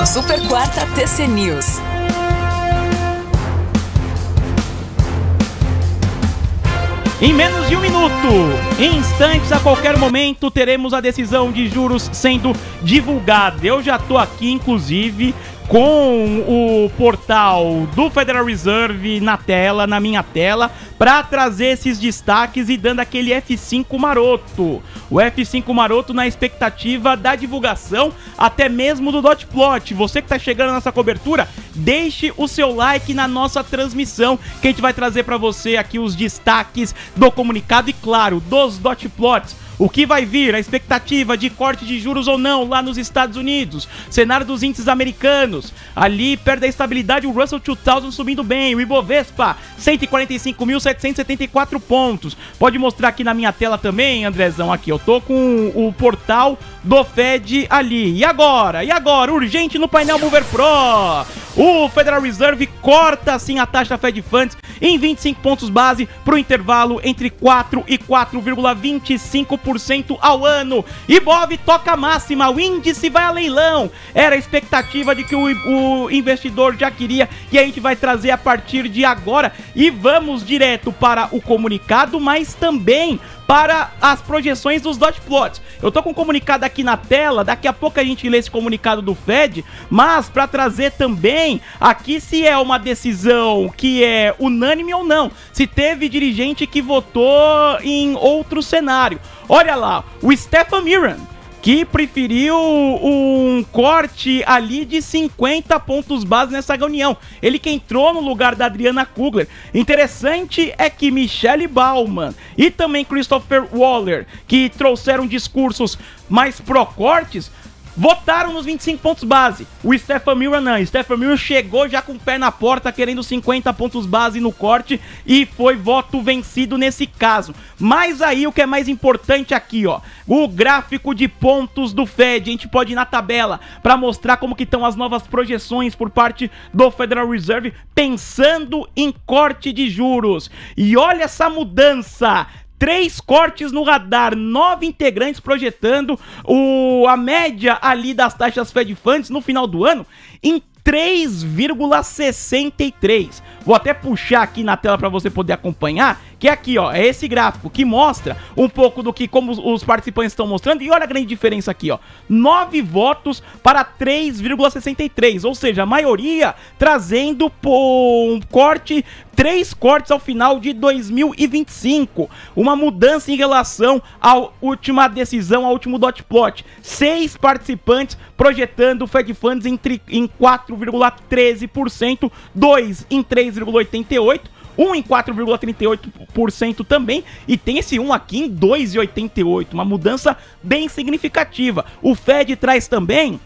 Super Quarta TC News. Em menos de um minuto, em instantes, a qualquer momento, teremos a decisão de juros sendo divulgada. Eu já tô aqui, inclusive, com o portal do Federal Reserve na tela, na minha tela, para trazer esses destaques e dando aquele F5 maroto. O F5 maroto na expectativa da divulgação, até mesmo do dot plot. Você que está chegando nessa cobertura, deixe o seu like na nossa transmissão, que a gente vai trazer para você aqui os destaques do comunicado e, claro, dos dot plots. O que vai vir, a expectativa de corte de juros ou não lá nos Estados Unidos, cenário dos índices americanos, ali perto da estabilidade o Russell 2000 subindo bem, o Ibovespa 145.774 pontos. Pode mostrar aqui na minha tela também, Andrezão, aqui eu tô com o portal do Fed ali. E agora, urgente no painel Mover Pro, o Federal Reserve corta assim a taxa Fed Funds em 25 pontos base para o intervalo entre 4 e 4,25% ao ano. Ibov toca a máxima, o índice vai a leilão. Era a expectativa de que o investidor já queria, e a gente vai trazer a partir de agora. E vamos direto para o comunicado, mas também para as projeções dos dot plots. Eu tô com um comunicado aqui na tela, daqui a pouco a gente lê esse comunicado do Fed, mas para trazer também aqui se é uma decisão que é unânime ou não, se teve dirigente que votou em outro cenário. Olha lá, o Stephen Miran, que preferiu um corte ali de 50 pontos base nessa reunião. Ele que entrou no lugar da Adriana Kugler. Interessante é que Michelle Bauman e também Christopher Waller, que trouxeram discursos mais pró-cortes, votaram nos 25 pontos base. O Stephen Miran não. Stephen Miran chegou já com o pé na porta querendo 50 pontos base no corte e foi voto vencido nesse caso. Mas aí o que é mais importante aqui, ó, o gráfico de pontos do Fed. A gente pode ir na tabela para mostrar como que estão as novas projeções por parte do Federal Reserve pensando em corte de juros. E olha essa mudança. 3 cortes no radar, 9 integrantes projetando a média ali das taxas Fed Funds no final do ano em 3,63. Vou até puxar aqui na tela para você poder acompanhar, que é aqui, ó, é esse gráfico que mostra um pouco do que como os participantes estão mostrando, e olha a grande diferença aqui, ó, 9 votos para 3,63, ou seja, a maioria trazendo um corte, 3 cortes ao final de 2025, uma mudança em relação à última decisão, ao último dot plot, 6 participantes projetando o Fed Funds em 4,13%, 2 em 3,88%, 1 em 4,38% também, e tem esse 1 aqui em 2,88%, uma mudança bem significativa. O Fed traz também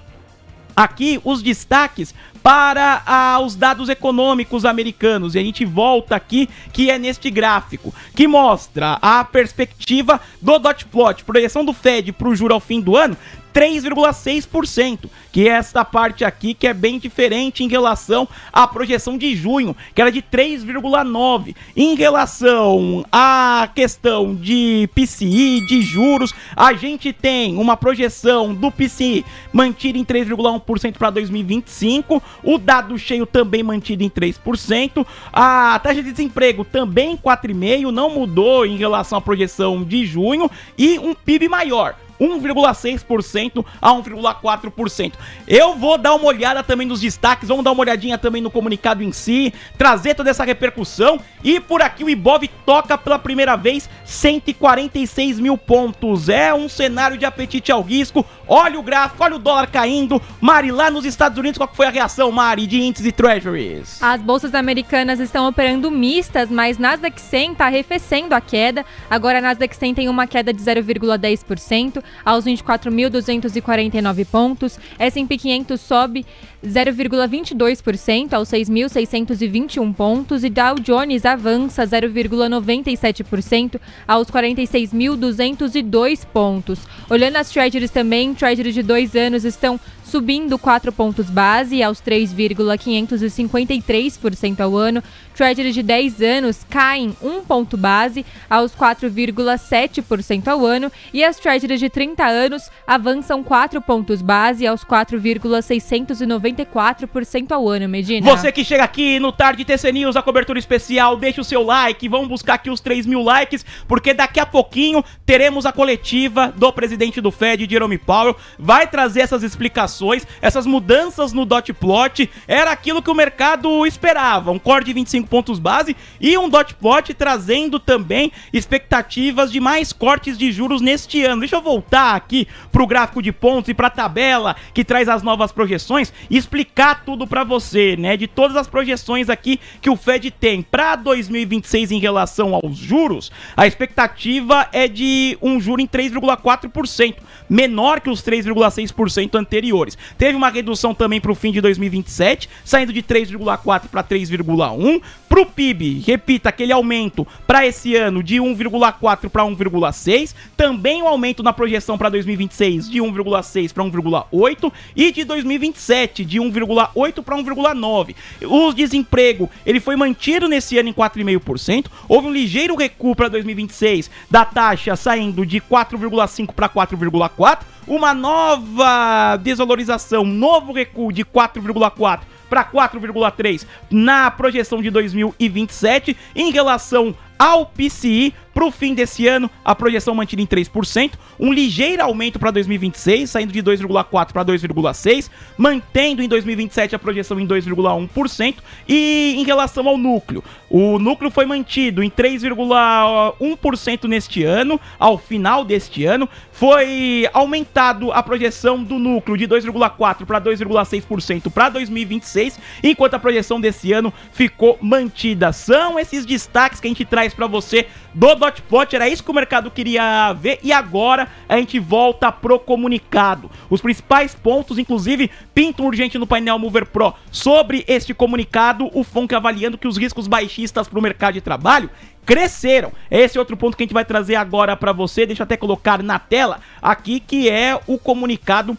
aqui os destaques para os dados econômicos americanos, e a gente volta aqui, que é neste gráfico, que mostra a perspectiva do dot plot, projeção do Fed para o juro ao fim do ano, 3,6%, que é esta parte aqui que é bem diferente em relação à projeção de junho, que era de 3,9%. Em relação à questão de PCI, de juros, a gente tem uma projeção do PCI mantida em 3,1% para 2025, o dado cheio também mantido em 3%, a taxa de desemprego também em 4,5%, não mudou em relação à projeção de junho, e um PIB maior, 1,6% a 1,4%. Eu vou dar uma olhada também nos destaques, vamos dar uma olhadinha também no comunicado em si, trazer toda essa repercussão, e por aqui o Ibov toca pela primeira vez 146 mil pontos. É um cenário de apetite ao risco. Olha o gráfico, olha o dólar caindo. Mari, lá nos Estados Unidos, qual foi a reação, Mari, de índices e treasuries? As bolsas americanas estão operando mistas, mas Nasdaq 100 está arrefecendo a queda. Agora a Nasdaq 100 tem uma queda de 0,10%. Aos 24.249 pontos, S&P 500 sobe 0,22% aos 6.621 pontos e Dow Jones avança 0,97% aos 46.202 pontos. Olhando as Treasuries também, Treasuries de 2 anos estão subindo 4 pontos base aos 3,553% ao ano. Treasury de 10 anos caem 1 ponto base aos 4,7% ao ano. E as Treasury de 30 anos avançam 4 pontos base aos 4,694% ao ano, Medina. Você que chega aqui no Tarde TC News, a cobertura especial, deixa o seu like, vamos buscar aqui os 3.000 likes, porque daqui a pouquinho teremos a coletiva do presidente do Fed, Jerome Powell, vai trazer essas explicações, essas mudanças no dot plot, era aquilo que o mercado esperava, um core de 25 pontos base e um dot plot trazendo também expectativas de mais cortes de juros neste ano. Deixa eu voltar aqui pro gráfico de pontos e pra tabela que traz as novas projeções e explicar tudo pra você, né, de todas as projeções aqui que o Fed tem para 2026 em relação aos juros. A expectativa é de um juro em 3,4%, menor que os 3,6% anteriores. Teve uma redução também para o fim de 2027, saindo de 3,4% para 3,1%. Para o PIB, repita, aquele aumento para esse ano de 1,4% para 1,6%. Também um aumento na projeção para 2026 de 1,6% para 1,8%. E de 2027 de 1,8% para 1,9%. O desemprego, ele foi mantido nesse ano em 4,5%. Houve um ligeiro recuo para 2026 da taxa saindo de 4,5% para 4,4%. Uma nova desvalorização, novo recuo de 4,4% para 4,3% na projeção de 2027. Em relação ao PCI, para o fim desse ano, a projeção mantida em 3%, um ligeiro aumento para 2026, saindo de 2,4% para 2,6%, mantendo em 2027 a projeção em 2,1%, e em relação ao núcleo, o núcleo foi mantido em 3,1% neste ano, ao final deste ano, foi aumentado a projeção do núcleo de 2,4% para 2,6% para 2026, enquanto a projeção desse ano ficou mantida. São esses destaques que a gente traz para você do dot plot, era isso que o mercado queria ver, e agora a gente volta pro comunicado. Os principais pontos, inclusive, pintam urgente no painel Mover Pro sobre este comunicado, o FONC avaliando que os riscos baixistas para o mercado de trabalho cresceram. Esse é outro ponto que a gente vai trazer agora para você, deixa eu até colocar na tela aqui, que é o comunicado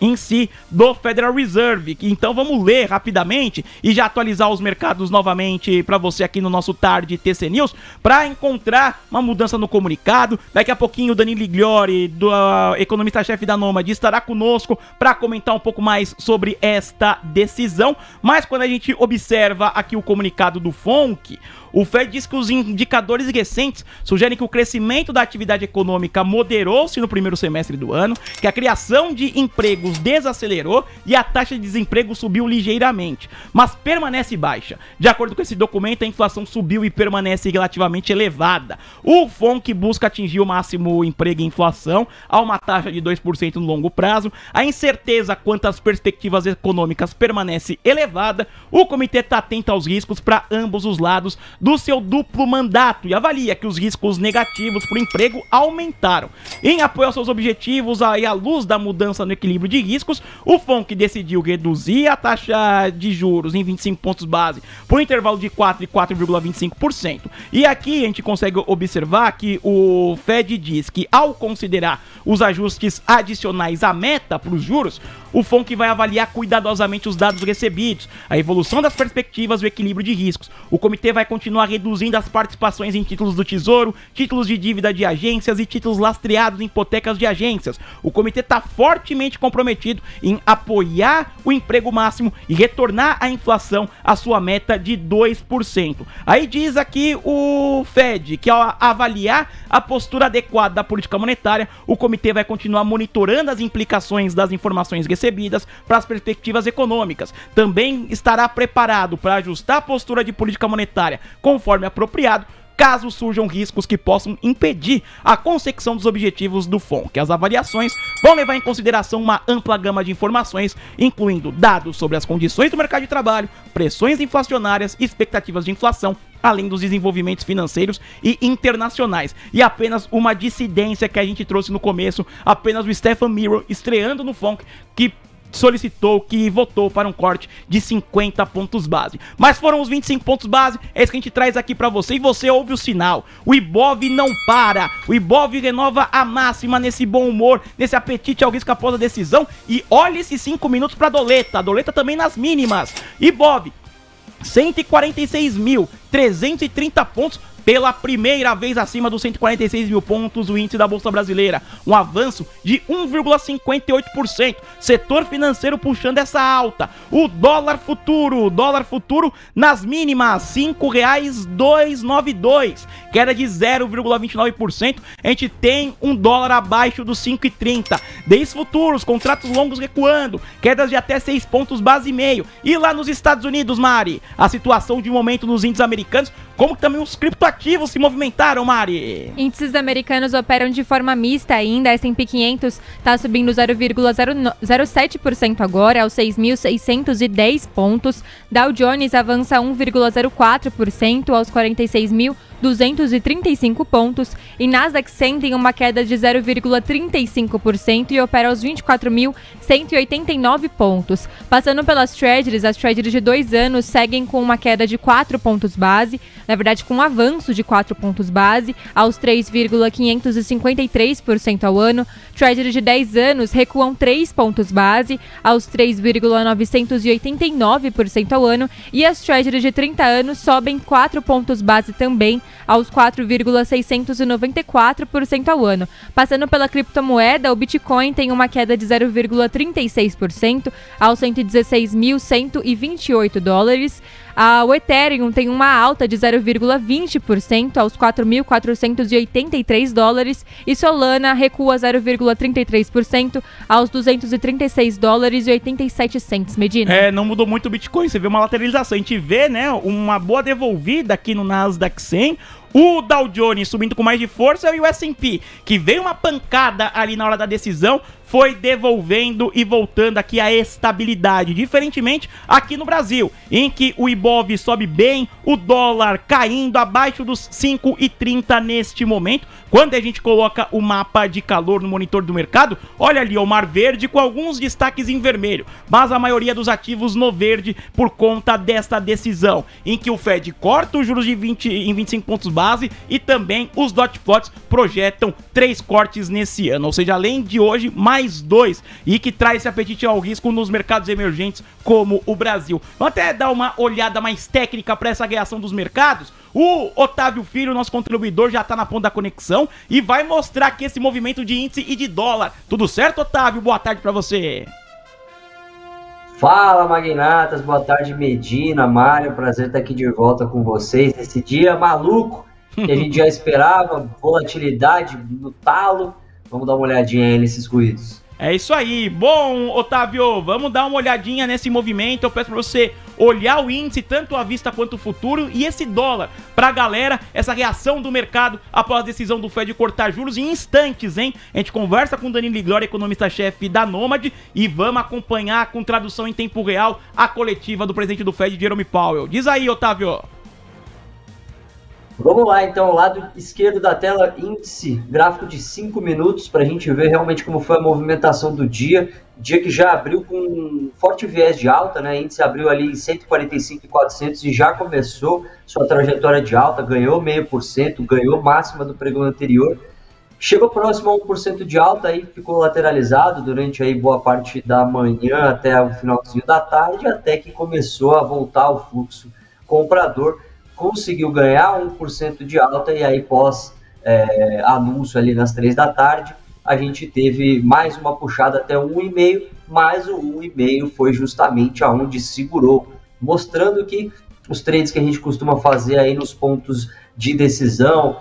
em si do Federal Reserve. Então vamos ler rapidamente e já atualizar os mercados novamente para você aqui no nosso Tarde TC News, para encontrar uma mudança no comunicado. Daqui a pouquinho o Danilo Igliori, do economista-chefe da Nômade, estará conosco para comentar um pouco mais sobre esta decisão. Mas quando a gente observa aqui o comunicado do FONC, o Fed diz que os indicadores recentes sugerem que o crescimento da atividade econômica moderou-se no primeiro semestre do ano, que a criação de empregos desacelerou e a taxa de desemprego subiu ligeiramente, mas permanece baixa. De acordo com esse documento, a inflação subiu e permanece relativamente elevada. O FONC busca atingir o máximo emprego e inflação a uma taxa de 2% no longo prazo. A incerteza quanto às perspectivas econômicas permanece elevada. O comitê está atento aos riscos para ambos os lados do seu duplo mandato e avalia que os riscos negativos para o emprego aumentaram. Em apoio aos seus objetivos e à luz da mudança no equilíbrio de riscos, o FONC decidiu reduzir a taxa de juros em 25 pontos base por um intervalo de 4% e 4,25%. E aqui a gente consegue observar que o Fed diz que, ao considerar os ajustes adicionais à meta para os juros, o FONC vai avaliar cuidadosamente os dados recebidos, a evolução das perspectivas e o equilíbrio de riscos. O comitê vai continuar reduzindo as participações em títulos do Tesouro, títulos de dívida de agências e títulos lastreados em hipotecas de agências. O comitê está fortemente comprometido em apoiar o emprego máximo e retornar a inflação à sua meta de 2%. Aí diz aqui o Fed que, ao avaliar a postura adequada da política monetária, o comitê vai continuar monitorando as implicações das informações recebidas para as perspectivas econômicas. Também estará preparado para ajustar a postura de política monetária conforme apropriado, caso surjam riscos que possam impedir a consecução dos objetivos do FONC. As avaliações vão levar em consideração uma ampla gama de informações, incluindo dados sobre as condições do mercado de trabalho, pressões inflacionárias, expectativas de inflação, além dos desenvolvimentos financeiros e internacionais. E apenas uma dissidência que a gente trouxe no começo, apenas o Stephen Miller estreando no FONC, que solicitou, que votou para um corte de 50 pontos base. Mas foram os 25 pontos base, é isso que a gente traz aqui para você, e você ouve o sinal. O Ibov não para, o Ibov renova a máxima nesse bom humor, nesse apetite ao risco após a decisão, e olha esses 5 minutos para a Doleta também nas mínimas. Ibov, 146.330 pontos, pela primeira vez acima dos 146 mil pontos o índice da Bolsa Brasileira, um avanço de 1,58%, setor financeiro puxando essa alta. O dólar futuro nas mínimas, R$ 5,292, queda de 0,29%, a gente tem um dólar abaixo dos 5,30. DIs futuros, contratos longos recuando, quedas de até 6 pontos base e meio. E lá nos Estados Unidos, Mari, a situação de momento nos índices americanos, como que também os criptoativos se movimentaram, Mari? Índices americanos operam de forma mista ainda. S&P 500 está subindo 0,07% agora, aos 6.610 pontos. Dow Jones avança 1,04% aos 46.235 pontos. E Nasdaq 100 tem uma queda de 0,35% e opera aos 24.189 pontos. Passando pelas Treasuries, as Treasuries de 2 anos seguem com uma queda de 4 pontos base, na verdade com um avanço de 4 pontos base, aos 3,553% ao ano. Treasury de 10 anos recuam 3 pontos base, aos 3,989% ao ano. E as Treasury de 30 anos sobem 4 pontos base também, aos 4,694% ao ano. Passando pela criptomoeda, o Bitcoin tem uma queda de 0,36%, aos 116.128 dólares. O Ethereum tem uma alta de 0,20% aos 4.483 dólares e Solana recua 0,33% aos 236 dólares e 87 cents, Medina. Não mudou muito o Bitcoin, você vê uma lateralização, a gente vê, né, uma boa devolvida aqui no Nasdaq 100. O Dow Jones subindo com mais de força e o S&P, que veio uma pancada ali na hora da decisão, foi devolvendo e voltando aqui a estabilidade, diferentemente aqui no Brasil, em que o Ibov sobe bem, o dólar caindo abaixo dos 5,30 neste momento. Quando a gente coloca o mapa de calor no monitor do mercado, olha ali o mar verde com alguns destaques em vermelho, mas a maioria dos ativos no verde por conta desta decisão, em que o Fed corta os juros de 20 em 25 pontos base e também os dot plots projetam 3 cortes nesse ano, ou seja, além de hoje, mais 2, e que traz esse apetite ao risco nos mercados emergentes como o Brasil. Vamos até dar uma olhada mais técnica para essa reação dos mercados. O Otávio Filho, nosso contribuidor, já está na ponta da conexão e vai mostrar aqui esse movimento de índice e de dólar. Tudo certo, Otávio? Boa tarde para você. Fala, magnatas, boa tarde, Medina, Mário, prazer estar aqui de volta com vocês nesse dia maluco que a gente já esperava, volatilidade no talo. Vamos dar uma olhadinha aí nesses ruídos. É isso aí. Bom, Otávio, vamos dar uma olhadinha nesse movimento. Eu peço para você olhar o índice, tanto à vista quanto o futuro, e esse dólar pra galera, essa reação do mercado após a decisão do Fed cortar juros em instantes, hein? A gente conversa com o Danilo Iglória, economista-chefe da Nomad, e vamos acompanhar com tradução em tempo real a coletiva do presidente do Fed, Jerome Powell. Diz aí, Otávio. Vamos lá, então, lado esquerdo da tela, índice, gráfico de 5 minutos, para a gente ver realmente como foi a movimentação do dia. Dia que já abriu com um forte viés de alta, né? O índice abriu ali em 145.400 e já começou sua trajetória de alta, ganhou 0,5%, ganhou máxima do pregão anterior. Chegou próximo a 1% de alta, aí ficou lateralizado durante aí boa parte da manhã até o finalzinho da tarde, até que começou a voltar o fluxo comprador. Conseguiu ganhar 1% de alta e aí pós anúncio ali nas 3 da tarde, a gente teve mais uma puxada até 1,5, mas o 1,5 foi justamente aonde segurou, mostrando que os trades que a gente costuma fazer aí nos pontos de decisão,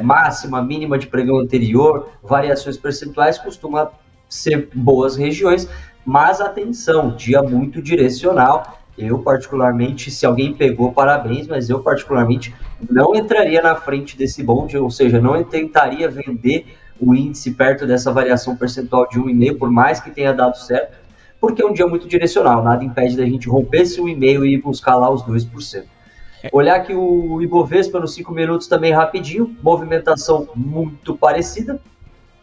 máxima, mínima de pregão anterior, variações percentuais, costuma ser boas regiões, mas atenção, dia muito direcional. Eu particularmente, se alguém pegou, parabéns, mas eu particularmente não entraria na frente desse bonde, ou seja, não tentaria vender o índice perto dessa variação percentual de 1,5, por mais que tenha dado certo, porque é um dia muito direcional, nada impede da gente romper esse 1,5 e ir buscar lá os 2%. Olhar aqui o Ibovespa nos 5 minutos também rapidinho, movimentação muito parecida,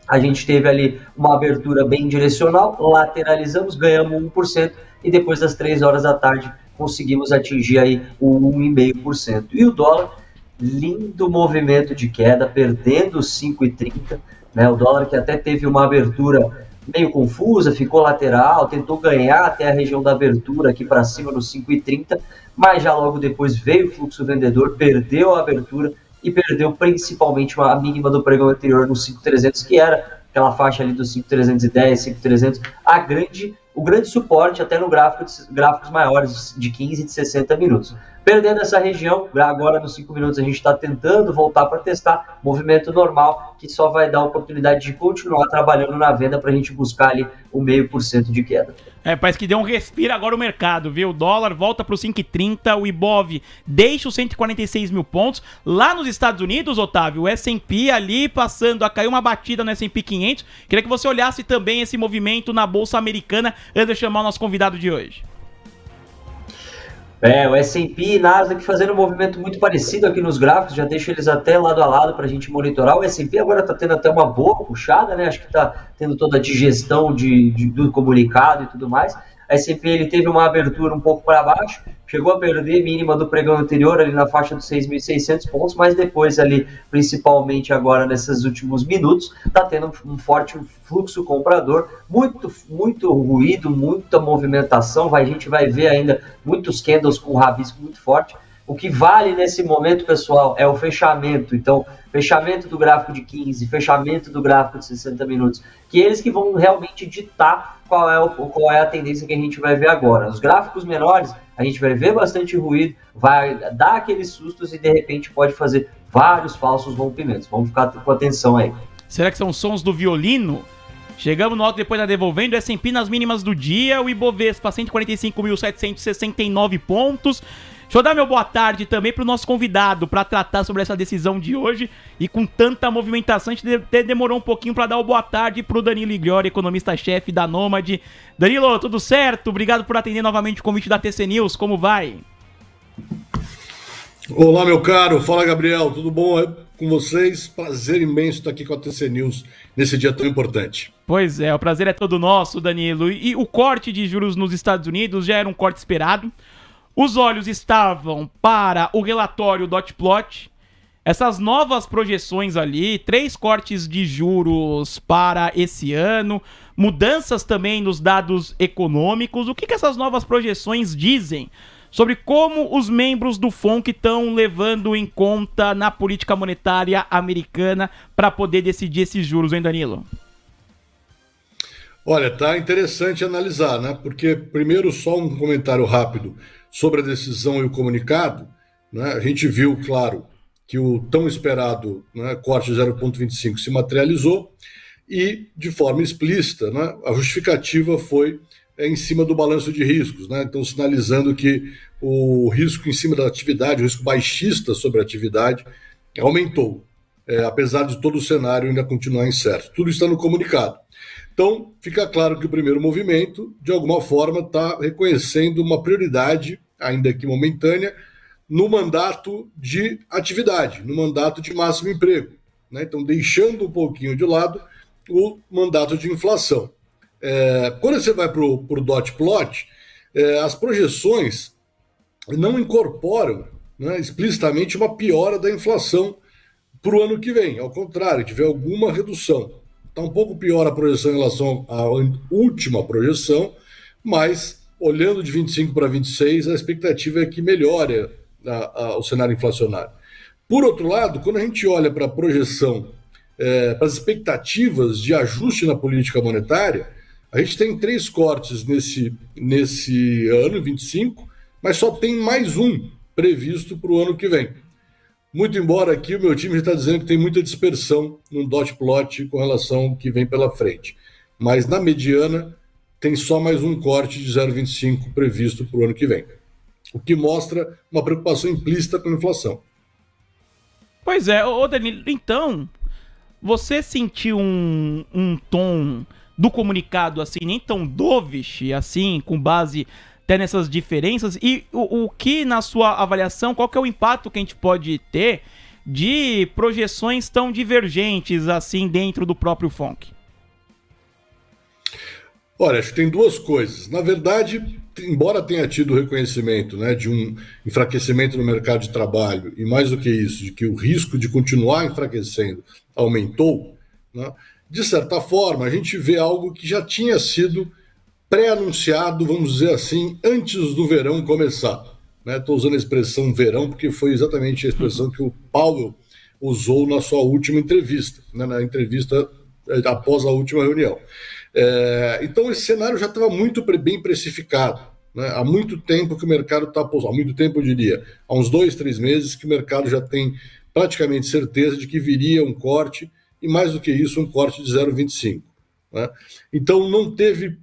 A gente teve ali uma abertura bem direcional, lateralizamos, ganhamos 1% e depois das 3 horas da tarde conseguimos atingir aí o 1,5%. E o dólar, lindo movimento de queda, perdendo os 5,30, né? O dólar que até teve uma abertura meio confusa, ficou lateral, tentou ganhar até a região da abertura aqui para cima no 5,30, mas já logo depois veio o fluxo vendedor, perdeu a abertura e perdeu principalmente a mínima do pregão anterior no 5,300, que era aquela faixa ali dos 5,310, 5,300, o grande suporte até no gráficos maiores de 15 e de 60 minutos. Perdendo essa região, agora nos 5 minutos a gente está tentando voltar para testar movimento normal, que só vai dar a oportunidade de continuar trabalhando na venda para a gente buscar ali o 0,5% de queda. Parece que deu um respiro agora o mercado, viu? O dólar volta para o 5,30, o Ibov deixa os 146 mil pontos. Lá nos Estados Unidos, Otávio, o S&P ali passando a cair uma batida no S&P 500. Queria que você olhasse também esse movimento na Bolsa Americana antes de chamar o nosso convidado de hoje. O S&P e Nasdaq fazendo um movimento muito parecido aqui nos gráficos, já deixo eles até lado a lado para a gente monitorar. O S&P agora está tendo até uma boa puxada, né? Acho que está tendo toda a digestão do comunicado e tudo mais. A S&P ele teve uma abertura um pouco para baixo, chegou a perder mínima do pregão anterior ali na faixa dos 6.600 pontos, mas depois ali, principalmente agora nesses últimos minutos, está tendo um forte fluxo comprador, muito ruído, muita movimentação, a gente vai ver ainda muitos candles com rabisco muito forte. O que vale nesse momento, pessoal, é o fechamento. Então, fechamento do gráfico de 15, fechamento do gráfico de 60 minutos, que eles que vão realmente ditar qual é a tendência que a gente vai ver agora. Os gráficos menores, a gente vai ver bastante ruído, vai dar aqueles sustos e de repente pode fazer vários falsos rompimentos. Vamos ficar com atenção aí. Será que são sons do violino? Chegamos no alto depois da devolvendo, o S&P nas mínimas do dia, o Ibovespa 145.769 pontos. Deixa eu dar meu boa tarde também para o nosso convidado para tratar sobre essa decisão de hoje. E com tanta movimentação, a gente até demorou um pouquinho para dar o boa tarde para o Danilo Igliori, economista-chefe da Nômade. Danilo, tudo certo? Obrigado por atender novamente o convite da TC News. Como vai? Olá, meu caro. Fala, Gabriel. Tudo bom com vocês? Prazer imenso estar aqui com a TC News nesse dia tão importante. Pois é, o prazer é todo nosso, Danilo. E o corte de juros nos Estados Unidos já era um corte esperado. Os olhos estavam para o relatório Dot Plot, essas novas projeções ali, 3 cortes de juros para esse ano, mudanças também nos dados econômicos. O que essas novas projeções dizem sobre como os membros do FONC estão levando em conta na política monetária americana para poder decidir esses juros, hein, Danilo? Olha, tá interessante analisar, né? Porque, primeiro, só um comentário rápido sobre a decisão e o comunicado, né? A gente viu, claro, que o tão esperado, né, corte de 0,25 se materializou e, de forma explícita, né, a justificativa foi em cima do balanço de riscos, né? Então, sinalizando que o risco em cima da atividade, o risco baixista sobre a atividade, aumentou, apesar de todo o cenário ainda continuar incerto. Tudo está no comunicado. Então, fica claro que o primeiro movimento, de alguma forma, está reconhecendo uma prioridade, ainda que momentânea, no mandato de atividade, no mandato de máximo emprego, né? Então, deixando um pouquinho de lado o mandato de inflação. Quando você vai para o Dot Plot, as projeções não incorporam, né, explicitamente uma piora da inflação para o ano que vem. Ao contrário, tiver alguma redução. Está um pouco pior a projeção em relação à última projeção, mas olhando de 25 para 26, a expectativa é que melhore o cenário inflacionário. Por outro lado, quando a gente olha para a projeção, para as expectativas de ajuste na política monetária, a gente tem 3 cortes nesse ano, 25, mas só tem mais um previsto para o ano que vem. Muito embora aqui o meu time está dizendo que tem muita dispersão no Dot Plot com relação ao que vem pela frente. Mas na mediana tem só mais um corte de 0,25 previsto para o ano que vem. O que mostra uma preocupação implícita com a inflação. Pois é, Danilo, então, você sentiu um tom do comunicado assim, nem tão dovish, assim, com base até nessas diferenças, e o que, na sua avaliação, qual que é o impacto que a gente pode ter de projeções tão divergentes assim dentro do próprio FONC? Olha, acho que tem duas coisas. Na verdade, embora tenha tido o reconhecimento, né, de um enfraquecimento no mercado de trabalho, e mais do que isso, de que o risco de continuar enfraquecendo aumentou, né, de certa forma, a gente vê algo que já tinha sido pré-anunciado, vamos dizer assim, antes do verão começar. Estou usando a expressão verão porque foi exatamente a expressão que o Powell usou na sua última entrevista, né, na entrevista após a última reunião. Então esse cenário já estava muito bem precificado, né? Há muito tempo que o mercado está há muito tempo eu diria, há uns 2, 3 meses que o mercado já tem praticamente certeza de que viria um corte, e mais do que isso, um corte de 0,25, né? Então não teve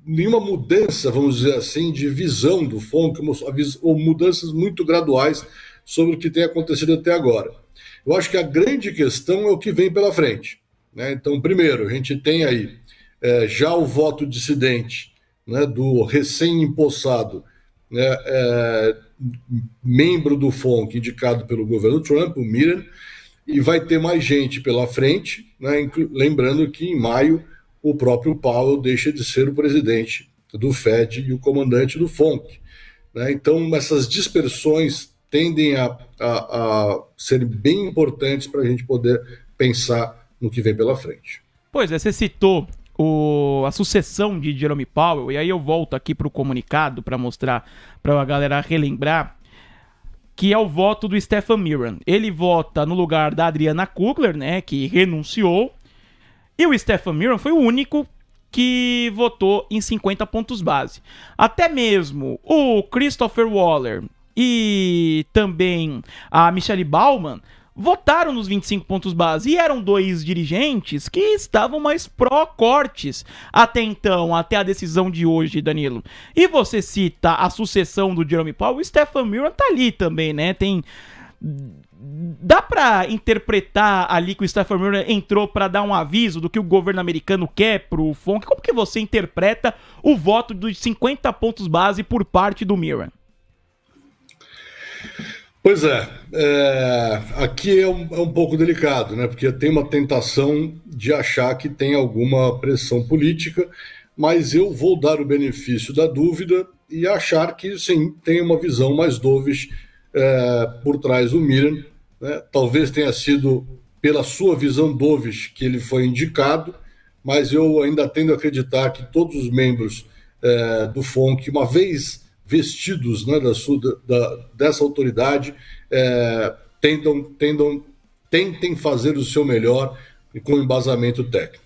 nenhuma mudança, vamos dizer assim, de visão do FONC, ou mudanças muito graduais sobre o que tem acontecido até agora. Eu acho que a grande questão é o que vem pela frente, né? Então, primeiro, a gente tem aí já o voto dissidente, né, do recém-empossado, né, membro do FONC indicado pelo governo Trump, o Miriam, e vai ter mais gente pela frente, né, lembrando que em maio o próprio Powell deixa de ser o presidente do Fed e o comandante do FONC, né? Então essas dispersões tendem a ser bem importantes para a gente poder pensar no que vem pela frente. Pois é, você citou a sucessão de Jerome Powell, e aí eu volto aqui para o comunicado para mostrar, para a galera relembrar, que é o voto do Stephen Miriam. Ele vota no lugar da Adriana Kugler, né, que renunciou, e o Stephen Miriam foi o único que votou em 50 pontos base. Até mesmo o Christopher Waller e também a Michelle Baumann votaram nos 25 pontos base, e eram 2 dirigentes que estavam mais pró-cortes até então, até a decisão de hoje, Danilo. E você cita a sucessão do Jerome Powell, o Stephen Miriam tá ali também, né? Dá pra interpretar ali que o Stephen Miriam entrou pra dar um aviso do que o governo americano quer pro FONC? Como que você interpreta o voto dos 50 pontos base por parte do Miriam? Pois aqui é um pouco delicado, né? Porque tem uma tentação de achar que tem alguma pressão política, mas eu vou dar o benefício da dúvida e achar que sim, tem uma visão mais dovish por trás do Miriam, né? Talvez tenha sido pela sua visão dovish que ele foi indicado, mas eu ainda tendo a acreditar que todos os membros do FONC, uma vez vestidos, né, dessa autoridade, tentem fazer o seu melhor e com embasamento técnico.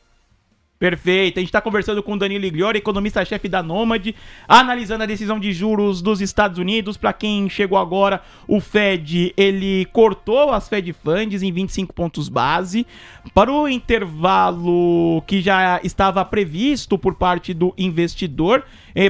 Perfeito, a gente está conversando com o Danilo Igliori, economista-chefe da Nomad, analisando a decisão de juros dos Estados Unidos. Para quem chegou agora, o Fed, ele cortou as Fed Funds em 25 pontos base, para o intervalo que já estava previsto por parte do investidor,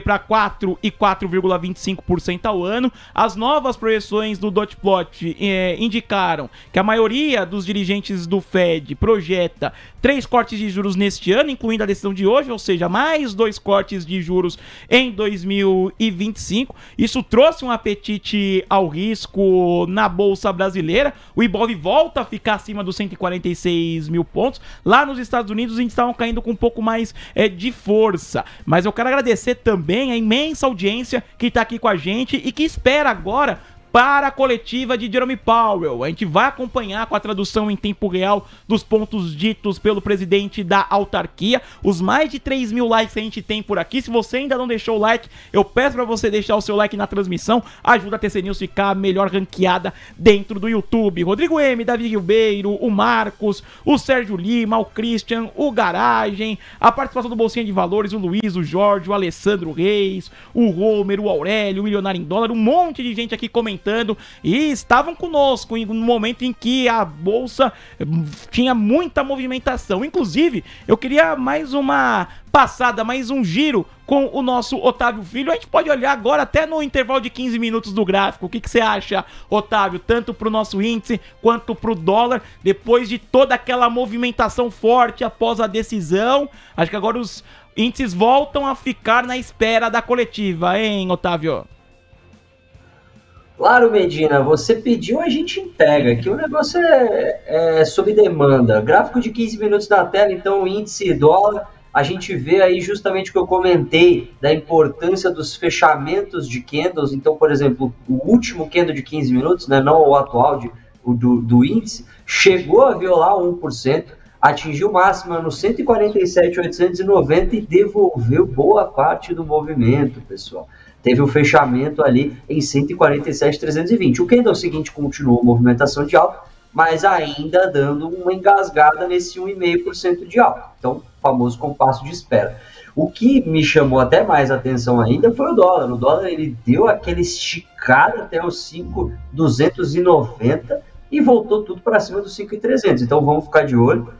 para 4 e 4,25% ao ano. As novas projeções do Dot Plot indicaram que a maioria dos dirigentes do Fed projeta 3 cortes de juros neste ano, incluindo a decisão de hoje, ou seja, mais 2 cortes de juros em 2025. Isso trouxe um apetite ao risco na Bolsa Brasileira. O Ibov volta a ficar acima dos 146 mil pontos. Lá nos Estados Unidos, a gente estava caindo com um pouco mais de força. Mas eu quero agradecer também a imensa audiência que está aqui com a gente e que espera agora para a coletiva de Jerome Powell. A gente vai acompanhar com a tradução em tempo real dos pontos ditos pelo presidente da autarquia. Os mais de 3 mil likes que a gente tem por aqui. Se você ainda não deixou o like, eu peço para você deixar o seu like na transmissão. Ajuda a TC News ficar melhor ranqueada dentro do YouTube. Rodrigo M, Davi Ribeiro, o Marcos, o Sérgio Lima, o Christian, o Garagem, a participação do Bolsinha de Valores, o Luiz, o Jorge, o Alessandro Reis, o Romer, o Aurélio, o Milionário em Dólar, um monte de gente aqui comentando e estavam conosco no momento em que a bolsa tinha muita movimentação. Inclusive, eu queria mais uma passada, mais um giro com o nosso Otávio Filho. A gente pode olhar agora até no intervalo de 15 minutos do gráfico. O que você acha, Otávio? Tanto para o nosso índice quanto para o dólar, depois de toda aquela movimentação forte após a decisão. Acho que agora os índices voltam a ficar na espera da coletiva, hein, Otávio? Claro, Medina, você pediu, a gente entrega. Aqui o negócio é sob demanda. Gráfico de 15 minutos na tela, então o índice dólar, a gente vê aí justamente o que eu comentei da importância dos fechamentos de candles. Então, por exemplo, o último candle de 15 minutos, né, não o atual do índice, chegou a violar 1%, atingiu máxima no 147.890 e devolveu boa parte do movimento, pessoal. Teve um fechamento ali em 147.320. O candle seguinte continuou a movimentação de alta, mas ainda dando uma engasgada nesse 1,5% de alta. Então, famoso compasso de espera. O que me chamou até mais atenção ainda foi o dólar. O dólar ele deu aquele esticado até os 5.290 e voltou tudo para cima dos 5.300. Então, vamos ficar de olho.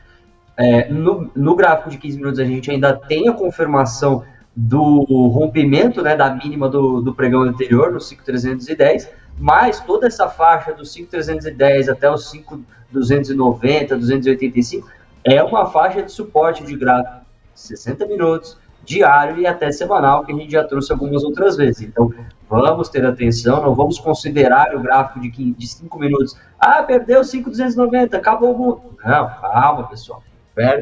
No gráfico de 15 minutos, a gente ainda tem a confirmação do rompimento, né, da mínima do pregão anterior, no 5.310, mas toda essa faixa dos 5.310 até os 5.290, 285, é uma faixa de suporte de gráfico de 60 minutos, diário e até semanal, que a gente já trouxe algumas outras vezes. Então, vamos ter atenção, não vamos considerar o gráfico de 5 minutos. Ah, perdeu 5.290, acabou o mundo. Não, calma, pessoal.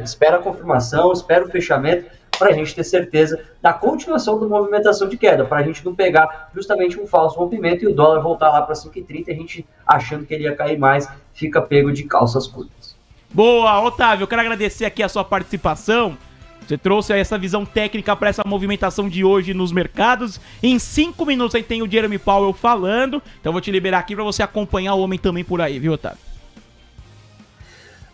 Espera a confirmação, espera o fechamento, para a gente ter certeza da continuação da movimentação de queda, para a gente não pegar justamente um falso rompimento e o dólar voltar lá para 5,30, a gente achando que ele ia cair mais, fica pego de calças curtas. Boa, Otávio, eu quero agradecer aqui a sua participação. Você trouxe essa visão técnica para essa movimentação de hoje nos mercados. Em 5 minutos aí tem o Jeremy Powell falando, então eu vou te liberar aqui para você acompanhar o homem também por aí, viu, Otávio?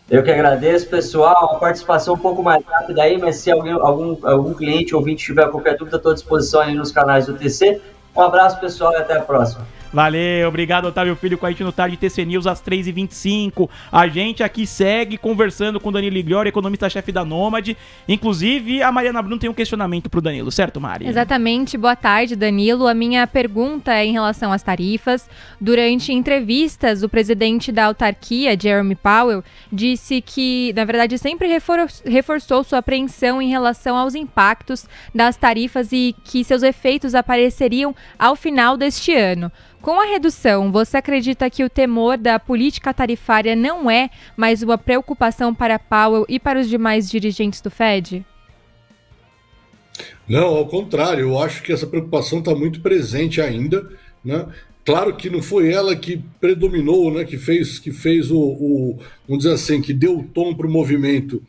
Eu que agradeço, pessoal, a participação um pouco mais rápida aí, mas se algum cliente ou ouvinte tiver qualquer dúvida, estou à disposição aí nos canais do TC. Um abraço, pessoal, e até a próxima. Valeu, obrigado, Otávio Filho, com a gente no Tarde TC News às 3h25. A gente aqui segue conversando com o Danilo Igliori, economista-chefe da Nômade. Inclusive, a Mariana Bruno tem um questionamento para o Danilo, certo, Mari? Exatamente. Boa tarde, Danilo. A minha pergunta é em relação às tarifas. Durante entrevistas, o presidente da autarquia, Jeremy Powell, disse que, na verdade, sempre reforçou sua apreensão em relação aos impactos das tarifas e que seus efeitos apareceriam ao final deste ano. Com a redução, você acredita que o temor da política tarifária não é mais uma preocupação para Powell e para os demais dirigentes do Fed? Não, ao contrário, eu acho que essa preocupação está muito presente ainda, né? Claro que não foi ela que predominou, né? Que fez vamos dizer assim, que deu o tom para o movimento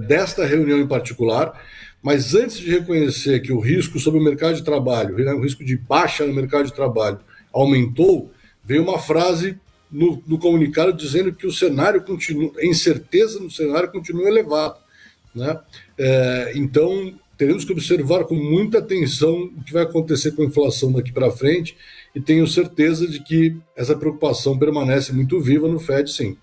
desta reunião em particular, mas antes de reconhecer que o risco sobre o mercado de trabalho, o risco de baixa no mercado de trabalho, aumentou, veio uma frase no comunicado dizendo que o cenário continua, a incerteza no cenário continua elevada, né? Então, teremos que observar com muita atenção o que vai acontecer com a inflação daqui para frente e tenho certeza de que essa preocupação permanece muito viva no Fed, sim.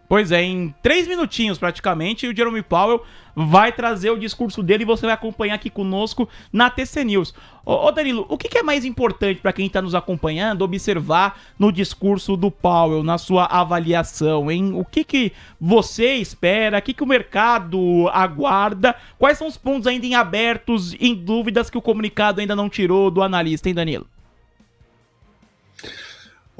Pois é, em 3 minutinhos praticamente, o Jeremy Powell vai trazer o discurso dele e você vai acompanhar aqui conosco na TC News. Ô Danilo, o que é mais importante para quem está nos acompanhando observar no discurso do Powell, na sua avaliação, hein? O que você espera, o que o mercado aguarda, quais são os pontos ainda em abertos, em dúvidas que o comunicado ainda não tirou do analista, hein, Danilo?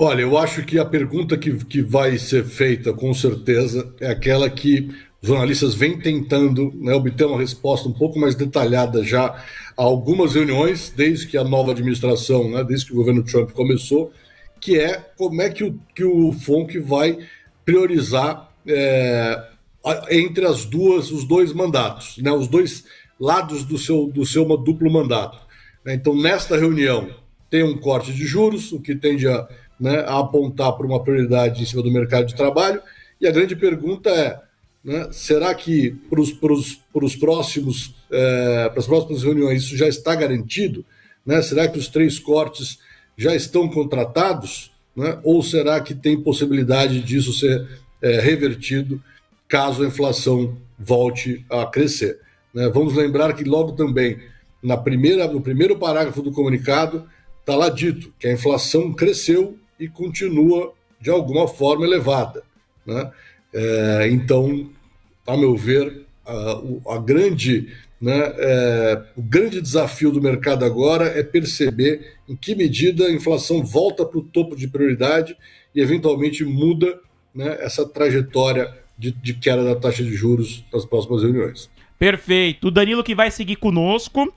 Olha, eu acho que a pergunta que vai ser feita, com certeza, é aquela que os analistas vêm tentando, né, obter uma resposta um pouco mais detalhada já há algumas reuniões, desde que a nova administração, né, desde que o governo Trump começou, que é como é que o FONC vai priorizar entre os dois mandatos, né, os dois lados do seu duplo mandato. Então, nesta reunião, tem um corte de juros, o que tende a apontar para uma prioridade em cima do mercado de trabalho, e a grande pergunta é, né, será que para as próximas reuniões isso já está garantido? Né? Será que os 3 cortes já estão contratados? Né? Ou será que tem possibilidade disso ser revertido caso a inflação volte a crescer? Né? Vamos lembrar que logo também, no primeiro parágrafo do comunicado, está lá dito que a inflação cresceu e continua, de alguma forma, elevada, né? Então, a meu ver, a grande né, o grande desafio do mercado agora é perceber em que medida a inflação volta para o topo de prioridade e eventualmente muda, né, essa trajetória de queda da taxa de juros nas próximas reuniões. Perfeito. O Danilo que vai seguir conosco,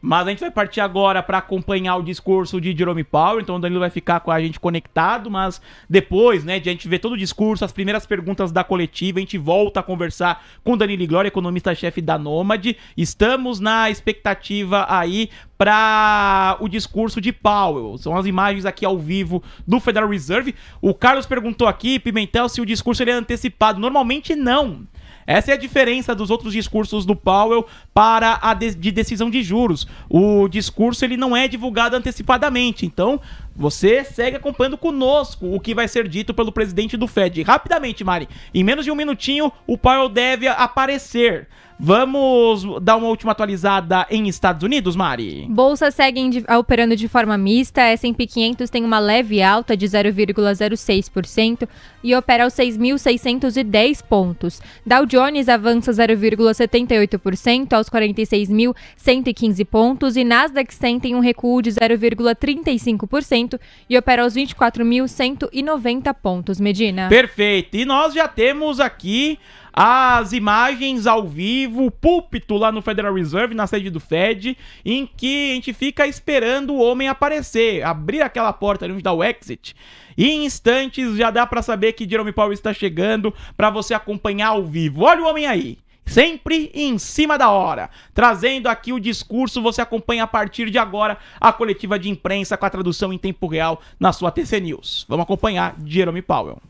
mas a gente vai partir agora para acompanhar o discurso de Jerome Powell, então o Danilo vai ficar com a gente conectado, mas depois, né, de a gente ver todo o discurso, as primeiras perguntas da coletiva, a gente volta a conversar com o Danilo Iglória, economista-chefe da Nômade. Estamos na expectativa aí para o discurso de Powell. São as imagens aqui ao vivo do Federal Reserve. O Carlos perguntou aqui, Pimentel, se o discurso ele é antecipado. Normalmente não. Essa é a diferença dos outros discursos do Powell para a de decisão de juros. O discurso ele não é divulgado antecipadamente, então você segue acompanhando conosco o que vai ser dito pelo presidente do Fed. Rapidamente, Mari, em menos de um minutinho o Powell deve aparecer. Vamos dar uma última atualizada em Estados Unidos, Mari? Bolsas seguem operando de forma mista. S&P 500 tem uma leve alta de 0,06% e opera aos 6.610 pontos. Dow Jones avança 0,78% aos 46.115 pontos e Nasdaq 100 tem um recuo de 0,35% e opera aos 24.190 pontos. Medina. Perfeito. E nós já temos aqui as imagens ao vivo, o púlpito lá no Federal Reserve, na sede do Fed, em que a gente fica esperando o homem aparecer, abrir aquela porta ali onde dá o exit, e em instantes já dá para saber que Jerome Powell está chegando para você acompanhar ao vivo. Olha o homem aí, sempre em cima da hora, trazendo aqui o discurso. Você acompanha a partir de agora a coletiva de imprensa com a tradução em tempo real na sua TC News. Vamos acompanhar Jerome Powell.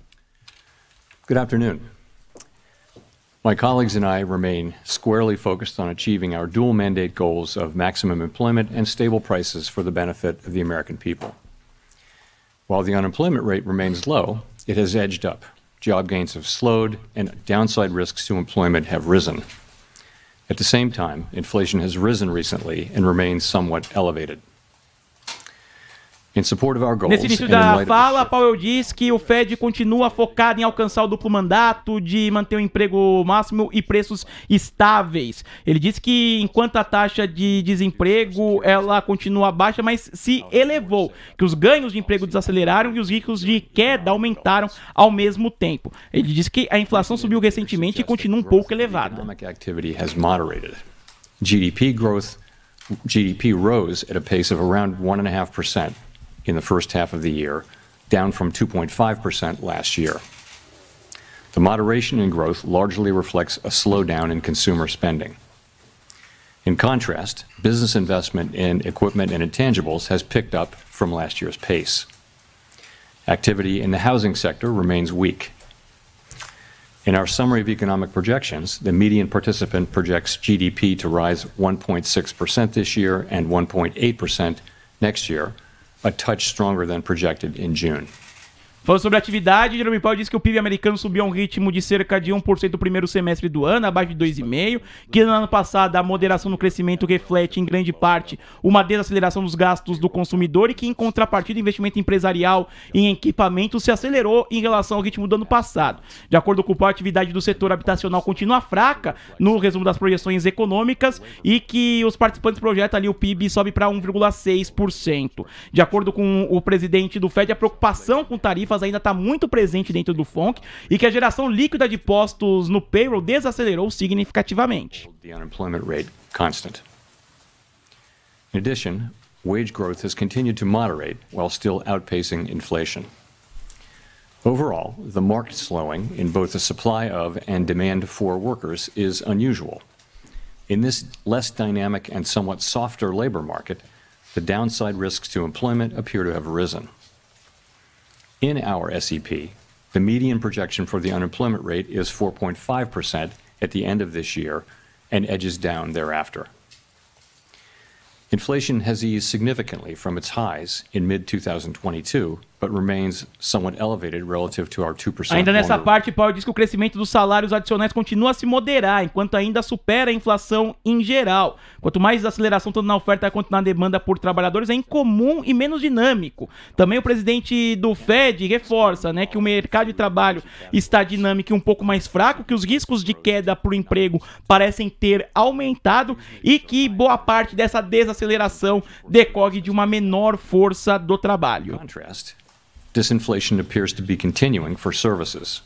Good afternoon. My colleagues and I remain squarely focused on achieving our dual mandate goals of maximum employment and stable prices for the benefit of the American people. While the unemployment rate remains low, it has edged up. Job gains have slowed and downside risks to employment have risen. At the same time, inflation has risen recently and remains somewhat elevated. Nesse início da fala, Powell diz que o Fed continua focado em alcançar o duplo mandato de manter o emprego máximo e preços estáveis. Ele disse que enquanto a taxa de desemprego ela continua baixa, mas se elevou, que os ganhos de emprego desaceleraram e os riscos de queda aumentaram ao mesmo tempo. Ele disse que a inflação subiu recentemente e continua um pouco elevada. GDP rose at a pace of around 1.5% in the first half of the year, down from 2.5% last year. The moderation in growth largely reflects a slowdown in consumer spending. In contrast, business investment in equipment and intangibles has picked up from last year's pace. Activity in the housing sector remains weak. In our summary of economic projections, the median participant projects GDP to rise 1.6% this year and 1.8% next year, a touch stronger than projected in June. Falando sobre a atividade, Jerome Powell disse que o PIB americano subiu a um ritmo de cerca de 1% no primeiro semestre do ano, abaixo de 2,5%, que no ano passado a moderação no crescimento reflete em grande parte uma desaceleração dos gastos do consumidor e que em contrapartida o investimento empresarial em equipamento se acelerou em relação ao ritmo do ano passado. De acordo com o Powell, a atividade do setor habitacional continua fraca no resumo das projeções econômicas e que os participantes projetam ali o PIB sobe para 1,6%. De acordo com o presidente do Fed, a preocupação com tarifas ainda está muito presente dentro do FONC e que a geração líquida de postos no payroll desacelerou significativamente. The unemployment rate constant. In addition, wage growth has continued to moderate while still outpacing inflation. Overall, the market slowing in both the supply of and demand for workers is unusual. In this less dynamic and somewhat softer labor market, the downside risks to employment appear to have risen. In our SEP, the median projection for the unemployment rate is 4.5% at the end of this year and edges down thereafter. Inflation has eased significantly from its highs in mid-2022 but remains somewhat elevated relative to our 2% Ainda nessa longer. parte, Powell diz que o crescimento dos salários adicionais continua a se moderar, enquanto ainda supera a inflação em geral. Quanto mais desaceleração tanto na oferta quanto na demanda por trabalhadores é incomum e menos dinâmico. Também o presidente do Fed reforça, né, que o mercado de trabalho está dinâmico e um pouco mais fraco, que os riscos de queda por emprego parecem ter aumentado e que boa parte dessa desaceleração decorre de uma menor força do trabalho. Contrast, disinflation appears to be continuing for services.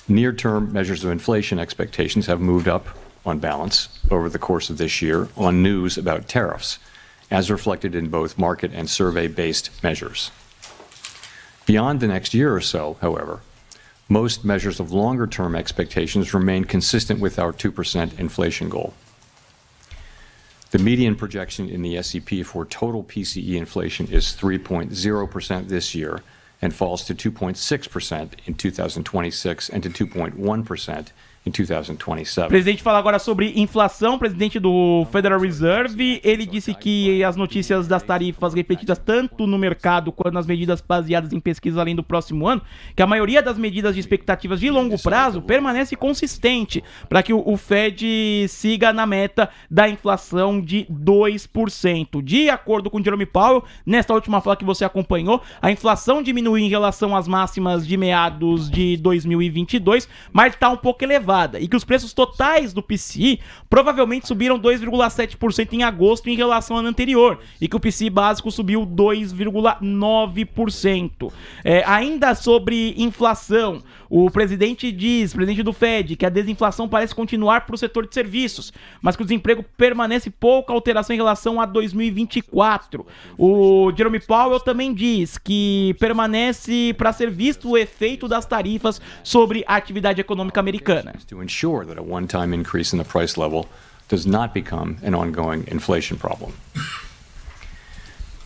Near-term measures of inflation expectations have moved up on balance over the course of this year on news about tariffs, as reflected in both market and survey-based measures. Beyond the next year or so, however, most measures of longer-term expectations remain consistent with our 2% inflation goal. The median projection in the SEP for total PCE inflation is 3.0% this year and falls to 2.6% in 2026 and to 2.1% em 2027. O presidente fala agora sobre inflação. Presidente do Federal Reserve, ele disse que as notícias das tarifas repetidas tanto no mercado quanto nas medidas baseadas em pesquisas além do próximo ano, que a maioria das medidas de expectativas de longo prazo permanece consistente para que o Fed siga na meta da inflação de 2%. De acordo com Jerome Powell, nesta última fala que você acompanhou, a inflação diminuiu em relação às máximas de meados de 2022, mas está um pouco elevada, e que os preços totais do PCI provavelmente subiram 2,7% em agosto em relação ao ano anterior, e que o PCI básico subiu 2,9%. Ainda sobre inflação, o presidente do Fed, que a desinflação parece continuar para o setor de serviços, mas que o desemprego permanece pouca alteração em relação a 2024. O Jerome Powell também diz que permanece para ser visto o efeito das tarifas sobre a atividade econômica americana. To ensure that a one-time increase in the price level does not become an ongoing inflation problem.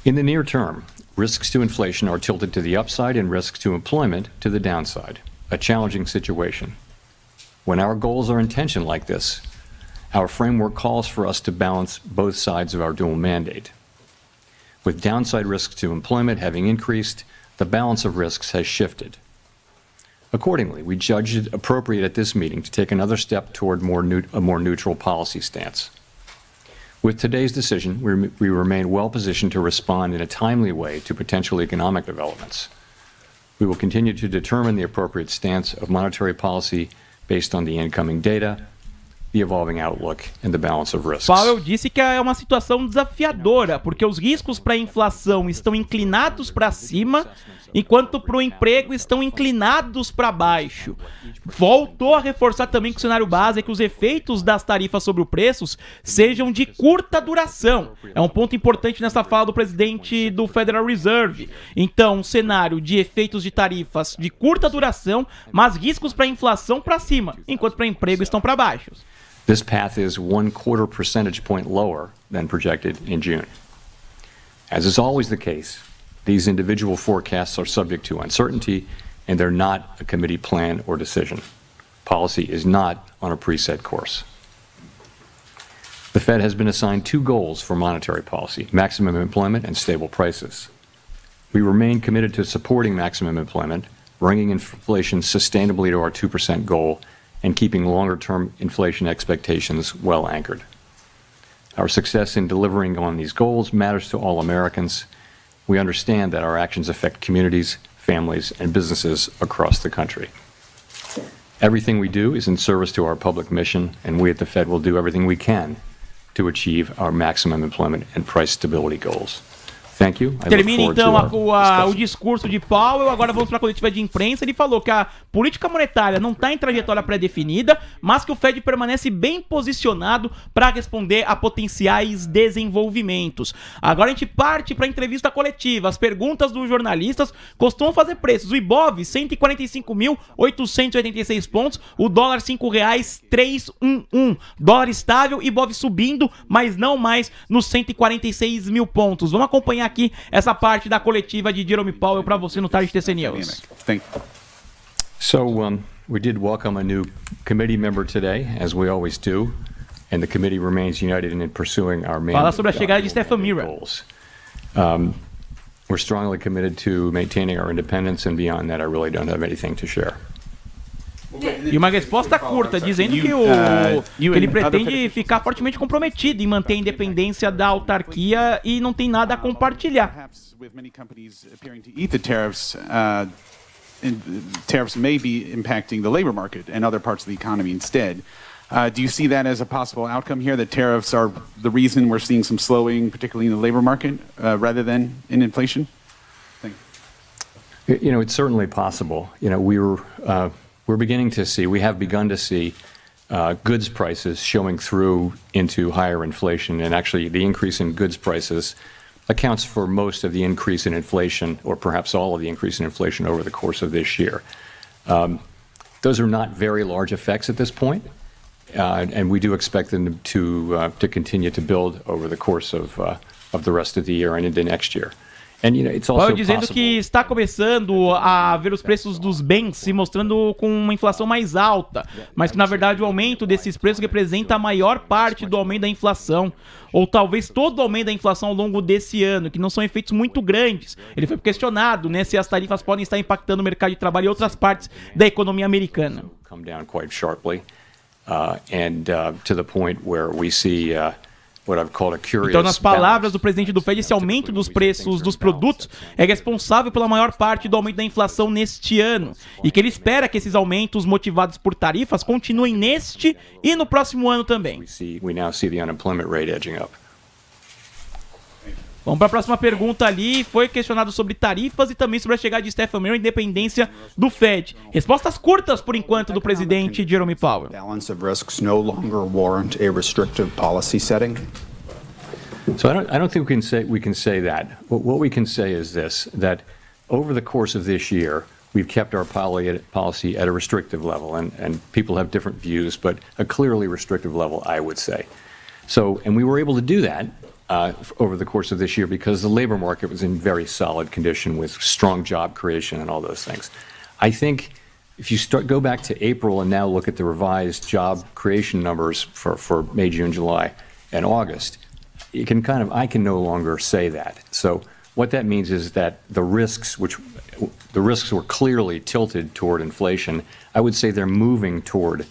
In the near term, risks to inflation are tilted to the upside and risks to employment to the downside, a challenging situation. When our goals are in tension like this, our framework calls for us to balance both sides of our dual mandate. With downside risks to employment having increased, the balance of risks has shifted. Accordingly, we judged it appropriate at this meeting to take another step toward a more neutral policy stance. With today's decision, we remain well positioned to respond in a timely way to potential economic developments. We will continue to determine the appropriate stance of monetary policy based on the incoming data, the evolving outlook, and the balance of risks. Powell disse que é uma situação desafiadora, porque os riscos para a inflação estão inclinados para cima, enquanto para o emprego estão inclinados para baixo. Voltou a reforçar também que o cenário base é que os efeitos das tarifas sobre os preços sejam de curta duração. É um ponto importante nessa fala do presidente do Federal Reserve. Então, um cenário de efeitos de tarifas de curta duração, mas riscos para a inflação para cima, enquanto para o emprego estão para baixo. This path is 1/4 percentage point lower than projected in June. As is always the case, these individual forecasts are subject to uncertainty, and they're not a committee plan or decision. Policy is not on a preset course. The Fed has been assigned two goals for monetary policy: maximum employment and stable prices. We remain committed to supporting maximum employment, bringing inflation sustainably to our 2% goal, and keeping longer-term inflation expectations well anchored. Our success in delivering on these goals matters to all Americans. We understand that our actions affect communities, families, and businesses across the country. Everything we do is in service to our public mission, and we at the Fed will do everything we can to achieve our maximum employment and price stability goals. Thank you. Termina então o discurso de Powell. Agora vamos para a coletiva de imprensa. Ele falou que a política monetária não está em trajetória pré-definida, mas que o Fed permanece bem posicionado para responder a potenciais desenvolvimentos. Agora a gente parte para a entrevista coletiva. As perguntas dos jornalistas costumam fazer preços. O Ibov, 145.886 pontos. O dólar, R$5,311. Dólar estável, Ibov subindo, mas não mais nos 146 mil pontos. Vamos acompanhar aqui essa parte da coletiva de Jerome Powell para você no Tarde TC News. So we did welcome a new committee member today, as we always do, and the committee remains united in pursuing our main Fala sobre a chegada de Stephen Miller. goals. We're strongly committed to maintaining our independence, and beyond that, I really don't have anything to share. E uma resposta curta, dizendo que ele pretende ficar fortemente comprometido em manter a independência da autarquia e não tem nada a compartilhar. Tariffs may be impacting the labor market and other parts of the economy instead. Do you see that as a possible outcome here, that tariffs are the reason we're seeing some slowing, particularly in the labor market, rather than in inflation? You know, it's certainly possible. You know, we're beginning to see, we have begun to see goods prices showing through into higher inflation, and actually the increase in goods prices accounts for most of the increase in inflation, or perhaps all of the increase in inflation over the course of this year. Those are not very large effects at this point, and we do expect them to continue to build over the course of the rest of the year and into next year. And, you know, it's also dizendo que está começando a ver os preços dos bens se mostrando com uma inflação mais alta, mas que na verdade o aumento desses preços representa a maior parte do aumento da inflação, ou talvez todo o aumento da inflação ao longo desse ano, que não são efeitos muito grandes. Ele foi questionado, né, se as tarifas podem estar impactando o mercado de trabalho e outras partes da economia americana. Come down quite sharply, to the point where we see Então, nas palavras do presidente do Fed, esse aumento dos preços dos produtos é responsável pela maior parte do aumento da inflação neste ano, e que ele espera que esses aumentos motivados por tarifas continuem neste e no próximo ano também. Vamos para a próxima pergunta ali. Foi questionado sobre tarifas e também sobre a chegada de Stephen Miller e a independência do Fed. Respostas curtas, por enquanto, do presidente Jerome Powell. Balance of risks no longer warrant a restrictive policy setting. So I don't think we can say that. What we can say is this, that over the course of this year, we've kept our policy at a restrictive level, and people have different views, but a clearly restrictive level, I would say. So, and we were able to do that over the course of this year because the labor market was in very solid condition with strong job creation and all those things. I think if you go back to April and now look at the revised job creation numbers for May, June, July, and August, you can I can no longer say that. So what that means is that the risks were clearly tilted toward inflation. I would say they're moving toward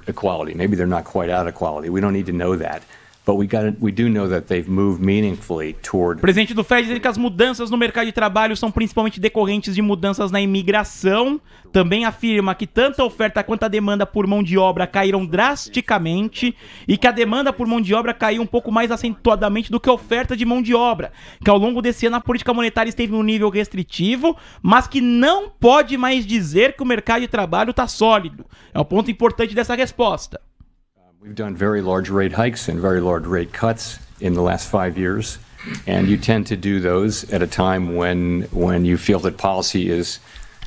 equality. Maybe they're not quite out of equality. We don't need to know that. But we do know that they've moved meaningfully toward... O presidente do Fed diz que as mudanças no mercado de trabalho são principalmente decorrentes de mudanças na imigração. Também afirma que tanto a oferta quanto a demanda por mão de obra caíram drasticamente e que a demanda por mão de obra caiu um pouco mais acentuadamente do que a oferta de mão de obra, que ao longo desse ano a política monetária esteve num nível restritivo, mas que não pode mais dizer que o mercado de trabalho está sólido. É um ponto importante dessa resposta. We've done very large rate hikes and very large rate cuts in the last 5 years, and you tend to do those at a time when you feel that policy is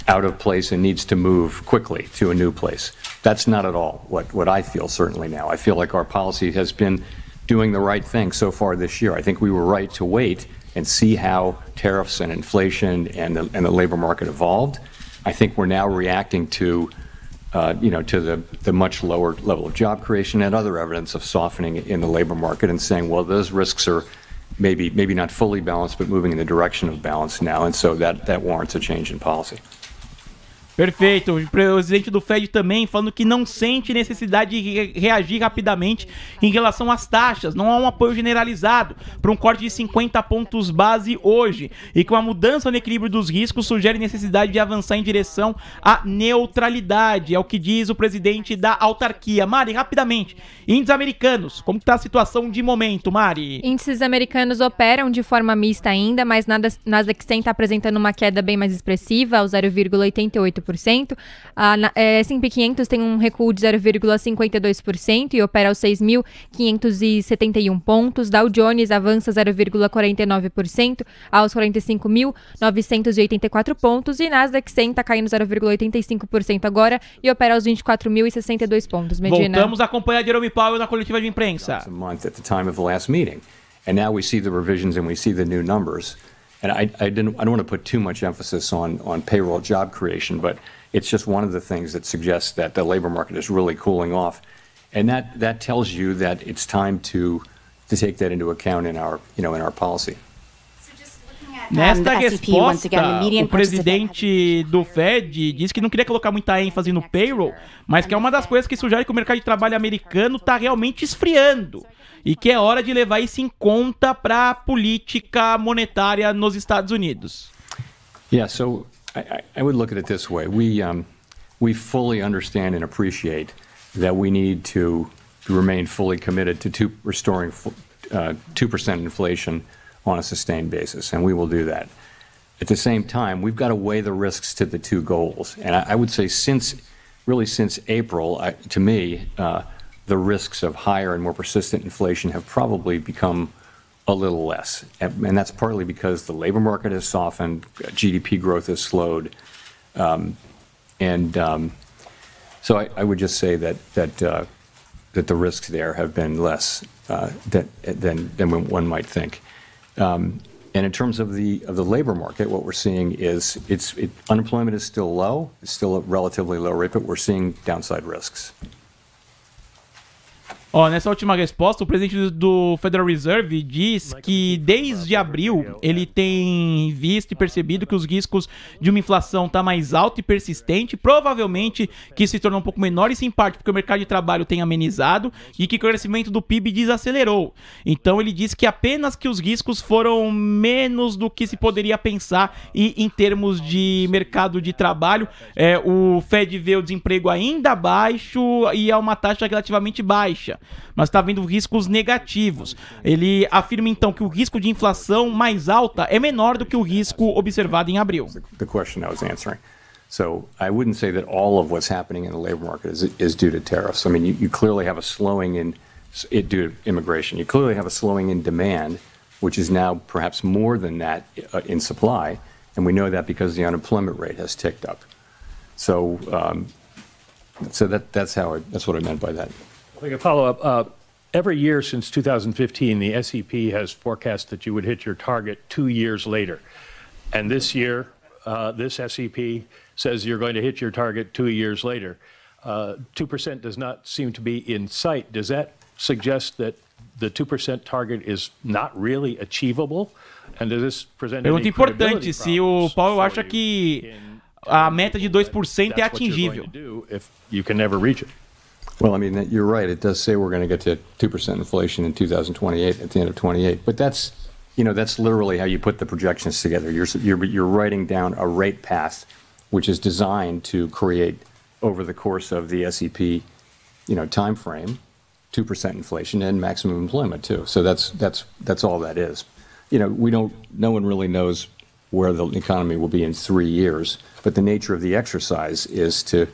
out of place and needs to move quickly to a new place. That's not at all what I feel certainly now. I feel like our policy has been doing the right thing so far this year. I think we were right to wait and see how tariffs and inflation and the labor market evolved. I think we're now reacting to to the much lower level of job creation and other evidence of softening in the labor market, and saying, well, those risks are maybe not fully balanced, but moving in the direction of balance now, and so that warrants a change in policy. Perfeito. O presidente do Fed também falando que não sente necessidade de reagir rapidamente em relação às taxas. Não há um apoio generalizado para um corte de 50 pontos base hoje. E que uma mudança no equilíbrio dos riscos sugere necessidade de avançar em direção à neutralidade. É o que diz o presidente da autarquia. Mari, rapidamente. Índices americanos. Como está a situação de momento, Mari? Índices americanos operam de forma mista ainda, mas Nasdaq 100 está apresentando uma queda bem mais expressiva, ao 0,88%. A S&P 500 tem um recuo de 0,52% e opera aos 6.571 pontos. Dow Jones avança 0,49% aos 45.984 pontos. E Nasdaq 100 está caindo 0,85% agora e opera aos 24.062 pontos. Medina. Voltamos a acompanhar Jerome Powell na coletiva de imprensa. A month at the time of the last meeting, and now we see the revisions and we see the new numbers. And I don't want to put too much emphasis on payroll job creation, but it's just one of the things that suggests that the labor market is really cooling off, and that tells you that it's time to take that into account in our policy. Nesta resposta, o presidente do Fed disse que não queria colocar muita ênfase no payroll, mas que é uma das coisas que sugere que o mercado de trabalho americano está realmente esfriando e que é hora de levar isso em conta para a política monetária nos Estados Unidos. Yeah, so I would look at it this way. We fully understand and appreciate that we need to remain fully committed to restoring 2% inflation on a sustained basis, and we will do that. At the same time, we've got to weigh the risks to the two goals. And I would say since April, to me, the risks of higher and more persistent inflation have probably become a little less. And that's partly because the labor market has softened, GDP growth has slowed. So I would just say that the risks there have been less than one might think. And in terms of the labor market, what we're seeing is unemployment is still low. It's still a relatively low rate, but we're seeing downside risks. Nessa última resposta, o presidente do Federal Reserve diz que desde abril ele tem visto e percebido que os riscos de uma inflação está mais alta e persistente, provavelmente que se tornou um pouco menor, isso em parte porque o mercado de trabalho tem amenizado e que o crescimento do PIB desacelerou. Então ele diz que apenas que os riscos foram menos do que se poderia pensar e em termos de mercado de trabalho, o Fed vê o desemprego ainda baixo e é uma taxa relativamente baixa, mas está vendo riscos negativos. Ele afirma então que o risco de inflação mais alta é menor do que o risco observado em abril. The question I was answering. So I wouldn't say that all of what's happening in the labor market is due to tariffs. I mean, you clearly have a slowing in it due to immigration. You clearly have a slowing in demand, which is now perhaps more than that in supply, and we know that because the unemployment rate has ticked up. So that's what I meant by that. If I could follow up, every year since 2015, the SEP has forecast that you would hit your target 2 years later. And this year, this SEP says you're going to hit your target 2 years later. 2% does not seem to be in sight. Does that suggest that the 2% target is not really achievable? And does this present Pergunta any importante, se o Powell acha que a meta de 2% é atingível. If you can never reach it. Well, I mean, you're right. It does say we're going to get to 2% inflation in 2028, at the end of 28. But that's literally how you put the projections together. You're writing down a rate path, which is designed to create, over the course of the SEP, time frame, 2% inflation and maximum employment too. So that's all that is. No one really knows where the economy will be in 3 years, but the nature of the exercise is to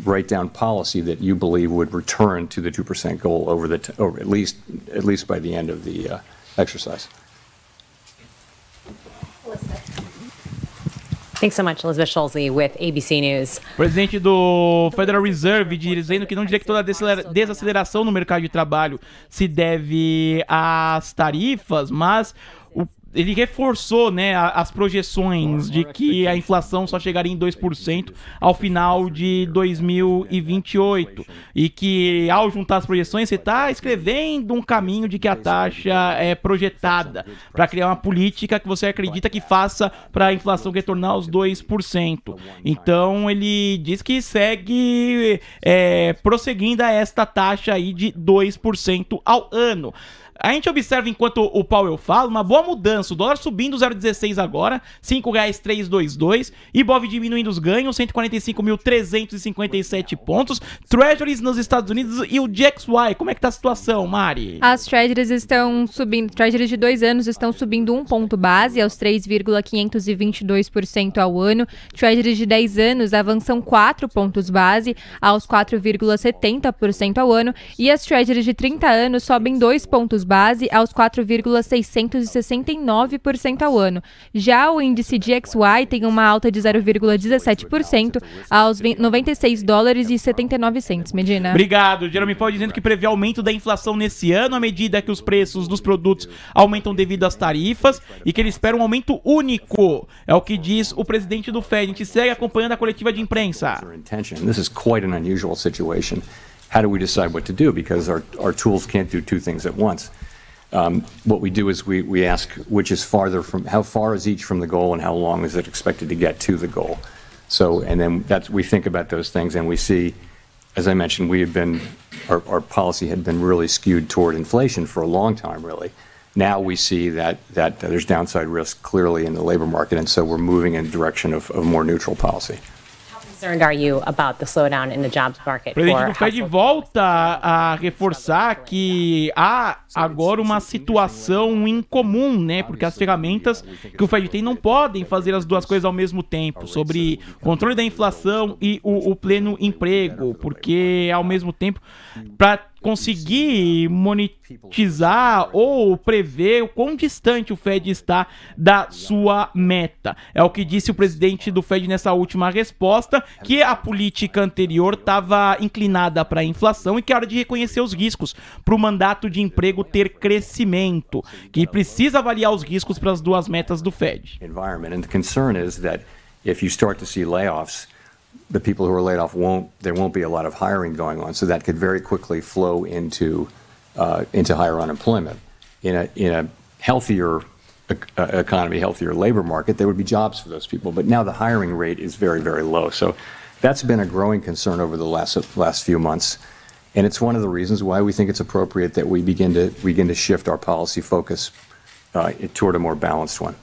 write down policy that you believe would return to the 2% goal over at least by the end of the exercise. Thanks so much, Elizabeth Schulze with ABC News. O presidente do Federal Reserve dizendo que não diria que toda desaceleração no mercado de trabalho se deve às tarifas, mas ele reforçou, as projeções de que a inflação só chegaria em 2% ao final de 2028 e que, ao juntar as projeções, você está escrevendo um caminho de que a taxa é projetada para criar uma política que você acredita que faça para a inflação retornar aos 2%. Então, ele diz que segue prosseguindo a esta taxa aí de 2% ao ano. A gente observa, enquanto o Powell fala, uma boa mudança. O dólar subindo 0,16 agora, R$ 5,322. Ibov diminuindo os ganhos, 145.357 pontos. Treasuries nos Estados Unidos e o DXY. Como é que tá a situação, Mari? As Treasuries estão subindo. Treasuries de 2 anos estão subindo 1 ponto base, aos 3,522% ao ano. Treasuries de 10 anos avançam 4 pontos base, aos 4,70% ao ano. E as Treasuries de 30 anos sobem 2 pontos base aos 4,669% ao ano. Já o índice DXY tem uma alta de 0,17% aos $96,79, Medina. Obrigado. Jeremy Powell dizendo que prevê aumento da inflação nesse ano à medida que os preços dos produtos aumentam devido às tarifas e que ele espera um aumento único. É o que diz o presidente do Fed. A gente segue acompanhando a coletiva de imprensa. This is quite an unusual situation. How do we decide what to do? Because our tools can't do two things at once. What we do is we ask which is farther from, how far is each from the goal and how long is it expected to get to the goal. So, and then we think about those things and we see, as I mentioned, our policy had been really skewed toward inflation for a long time, really. Now we see that there's downside risk clearly in the labor market, and so we're moving in the direction of more neutral policy. How concerned are you about the slowdown in the jobs market? O presidente do Fed volta a reforçar que há agora uma situação incomum, né? Porque as ferramentas que o Fed tem não podem fazer as duas coisas ao mesmo tempo, sobre controle da inflação e o pleno emprego, porque ao mesmo tempo, para conseguir monetizar ou prever o quão distante o Fed está da sua meta. É o que disse o presidente do Fed nessa última resposta, que a política anterior estava inclinada para a inflação e que é hora de reconhecer os riscos para o mandato de emprego ter crescimento, que precisa avaliar os riscos para as duas metas do Fed. And the concern is that if you start to see layoffs, the people who are laid off there won't be a lot of hiring going on, so that could very quickly flow into higher unemployment. In a healthier economy, healthier labor market, there would be jobs for those people. But now the hiring rate is very, very low. So that's been a growing concern over the last few months, and it's one of the reasons why we think it's appropriate that we begin to shift our policy focus toward a more balanced one.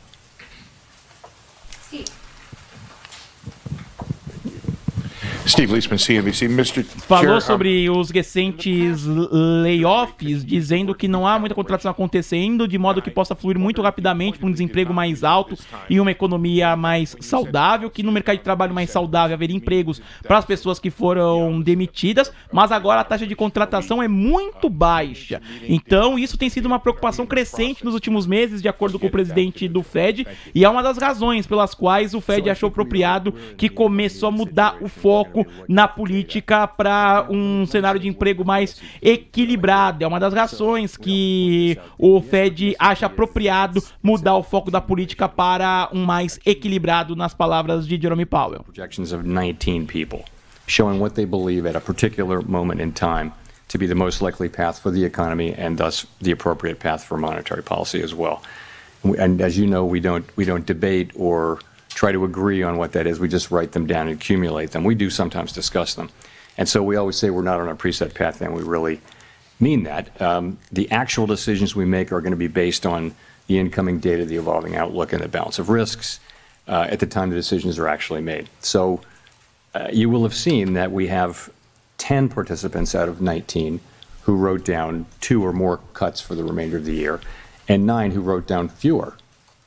Steve Leisman, CNBC. Mr. Falou sobre os recentes layoffs, dizendo que não há muita contratação acontecendo, de modo que possa fluir muito rapidamente para um desemprego mais alto e uma economia mais saudável, que no mercado de trabalho mais saudável haveria empregos para as pessoas que foram demitidas, mas agora a taxa de contratação é muito baixa. Então isso tem sido uma preocupação crescente nos últimos meses, de acordo com o presidente do Fed, e é uma das razões pelas quais o Fed achou apropriado que começou a mudar o foco na política para um cenário de emprego mais equilibrado. É uma das razões que o Fed acha apropriado mudar o foco da política para um mais equilibrado, nas palavras de Jerome Powell. Projections of 19 people showing what they believe at a particular moment in time to be the most likely path for the economy and thus the appropriate path for monetary policy as well. And as you know, we don't debate or try to agree on what that is. We just write them down and accumulate them. We do sometimes discuss them. And so we always say we're not on a preset path, and we really mean that. The actual decisions we make are going to be based on the incoming data, the evolving outlook, and the balance of risks at the time the decisions are actually made. So you will have seen that we have 10 participants out of 19 who wrote down 2 or more cuts for the remainder of the year, and 9 who wrote down fewer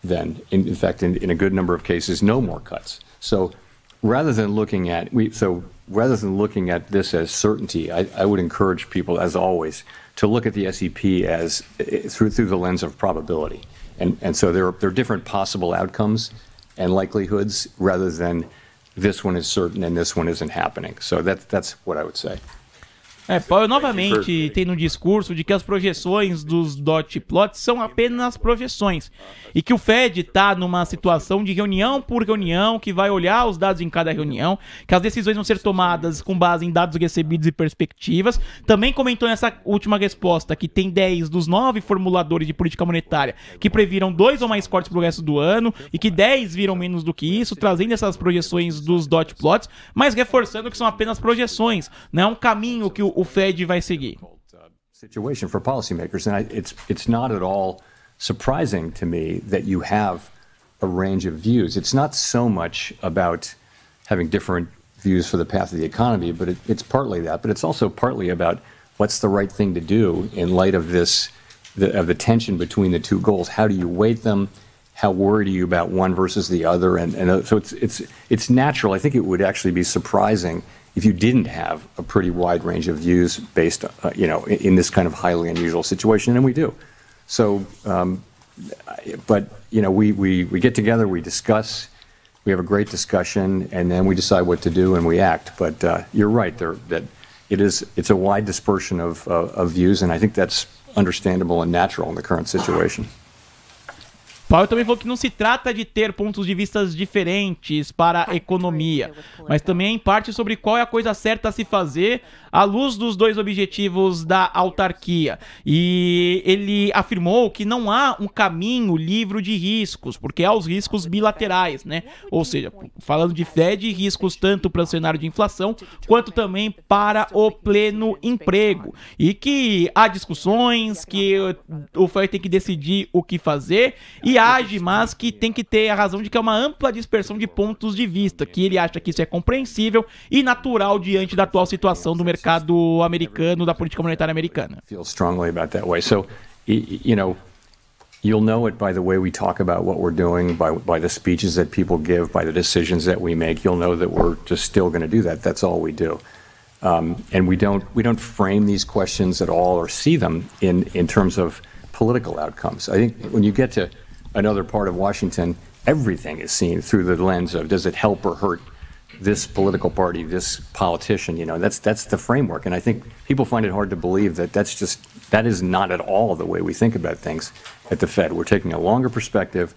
than, in fact, in a good number of cases, no more cuts. So rather than looking at this as certainty, I would encourage people, as always, to look at the SEP as through the lens of probability. And so there are different possible outcomes and likelihoods rather than this one is certain and this one isn't happening. So that's what I would say. Powell novamente tem no discurso de que as projeções dos dot plots são apenas projeções e que o Fed está numa situação de reunião por reunião, que vai olhar os dados em cada reunião, que as decisões vão ser tomadas com base em dados recebidos e perspectivas. Também comentou nessa última resposta que tem 10 dos 9 formuladores de política monetária que previram 2 ou mais cortes para o resto do ano e que 10 viram menos do que isso, trazendo essas projeções dos dot plots, mas reforçando que são apenas projeções, não é um caminho que o Fed vai seguir. Situation for policymakers, and it's not at all surprising to me that you have a range of views. It's not so much about having different views for the path of the economy, but it's partly that, but it's also partly about what's the right thing to do in light of the tension between the two goals. How do you weight them? How worried are you about one versus the other? And so it's natural. I think it would actually be surprising if you didn't have a pretty wide range of views based, in this kind of highly unusual situation, and we do. So, but we get together, we discuss, we have a great discussion, and then we decide what to do and we act. But you're right that it's a wide dispersion of views, and I think that's understandable and natural in the current situation. Powell também falou que não se trata de ter pontos de vista diferentes para a economia, mas também em parte sobre qual é a coisa certa a se fazer à luz dos dois objetivos da autarquia. E ele afirmou que não há um caminho livre de riscos, porque há os riscos bilaterais, né? Ou seja, falando de Fed, riscos tanto para o cenário de inflação, quanto também para o pleno emprego. E que há discussões, que o Fed tem que decidir o que fazer e age, mas que tem que ter a razão de que é uma ampla dispersão de pontos de vista, que ele acha que isso é compreensível e natural diante da atual situação do mercado americano, da política monetária americana. Feel strongly about that way. So, you know, you'll know it by the way we talk about what we're doing, by the speeches that people give, by the decisions that we make. You'll know that we're just still going to do that. That's all we do. And we don't frame these questions at all or see them in terms of political outcomes. I think when you get to another part of Washington, everything is seen through the lens of does it help or hurt this political party, this politician. You know, that's the framework. And I think people find it hard to believe that that is not at all the way we think about things at the Fed. We're taking a longer perspective.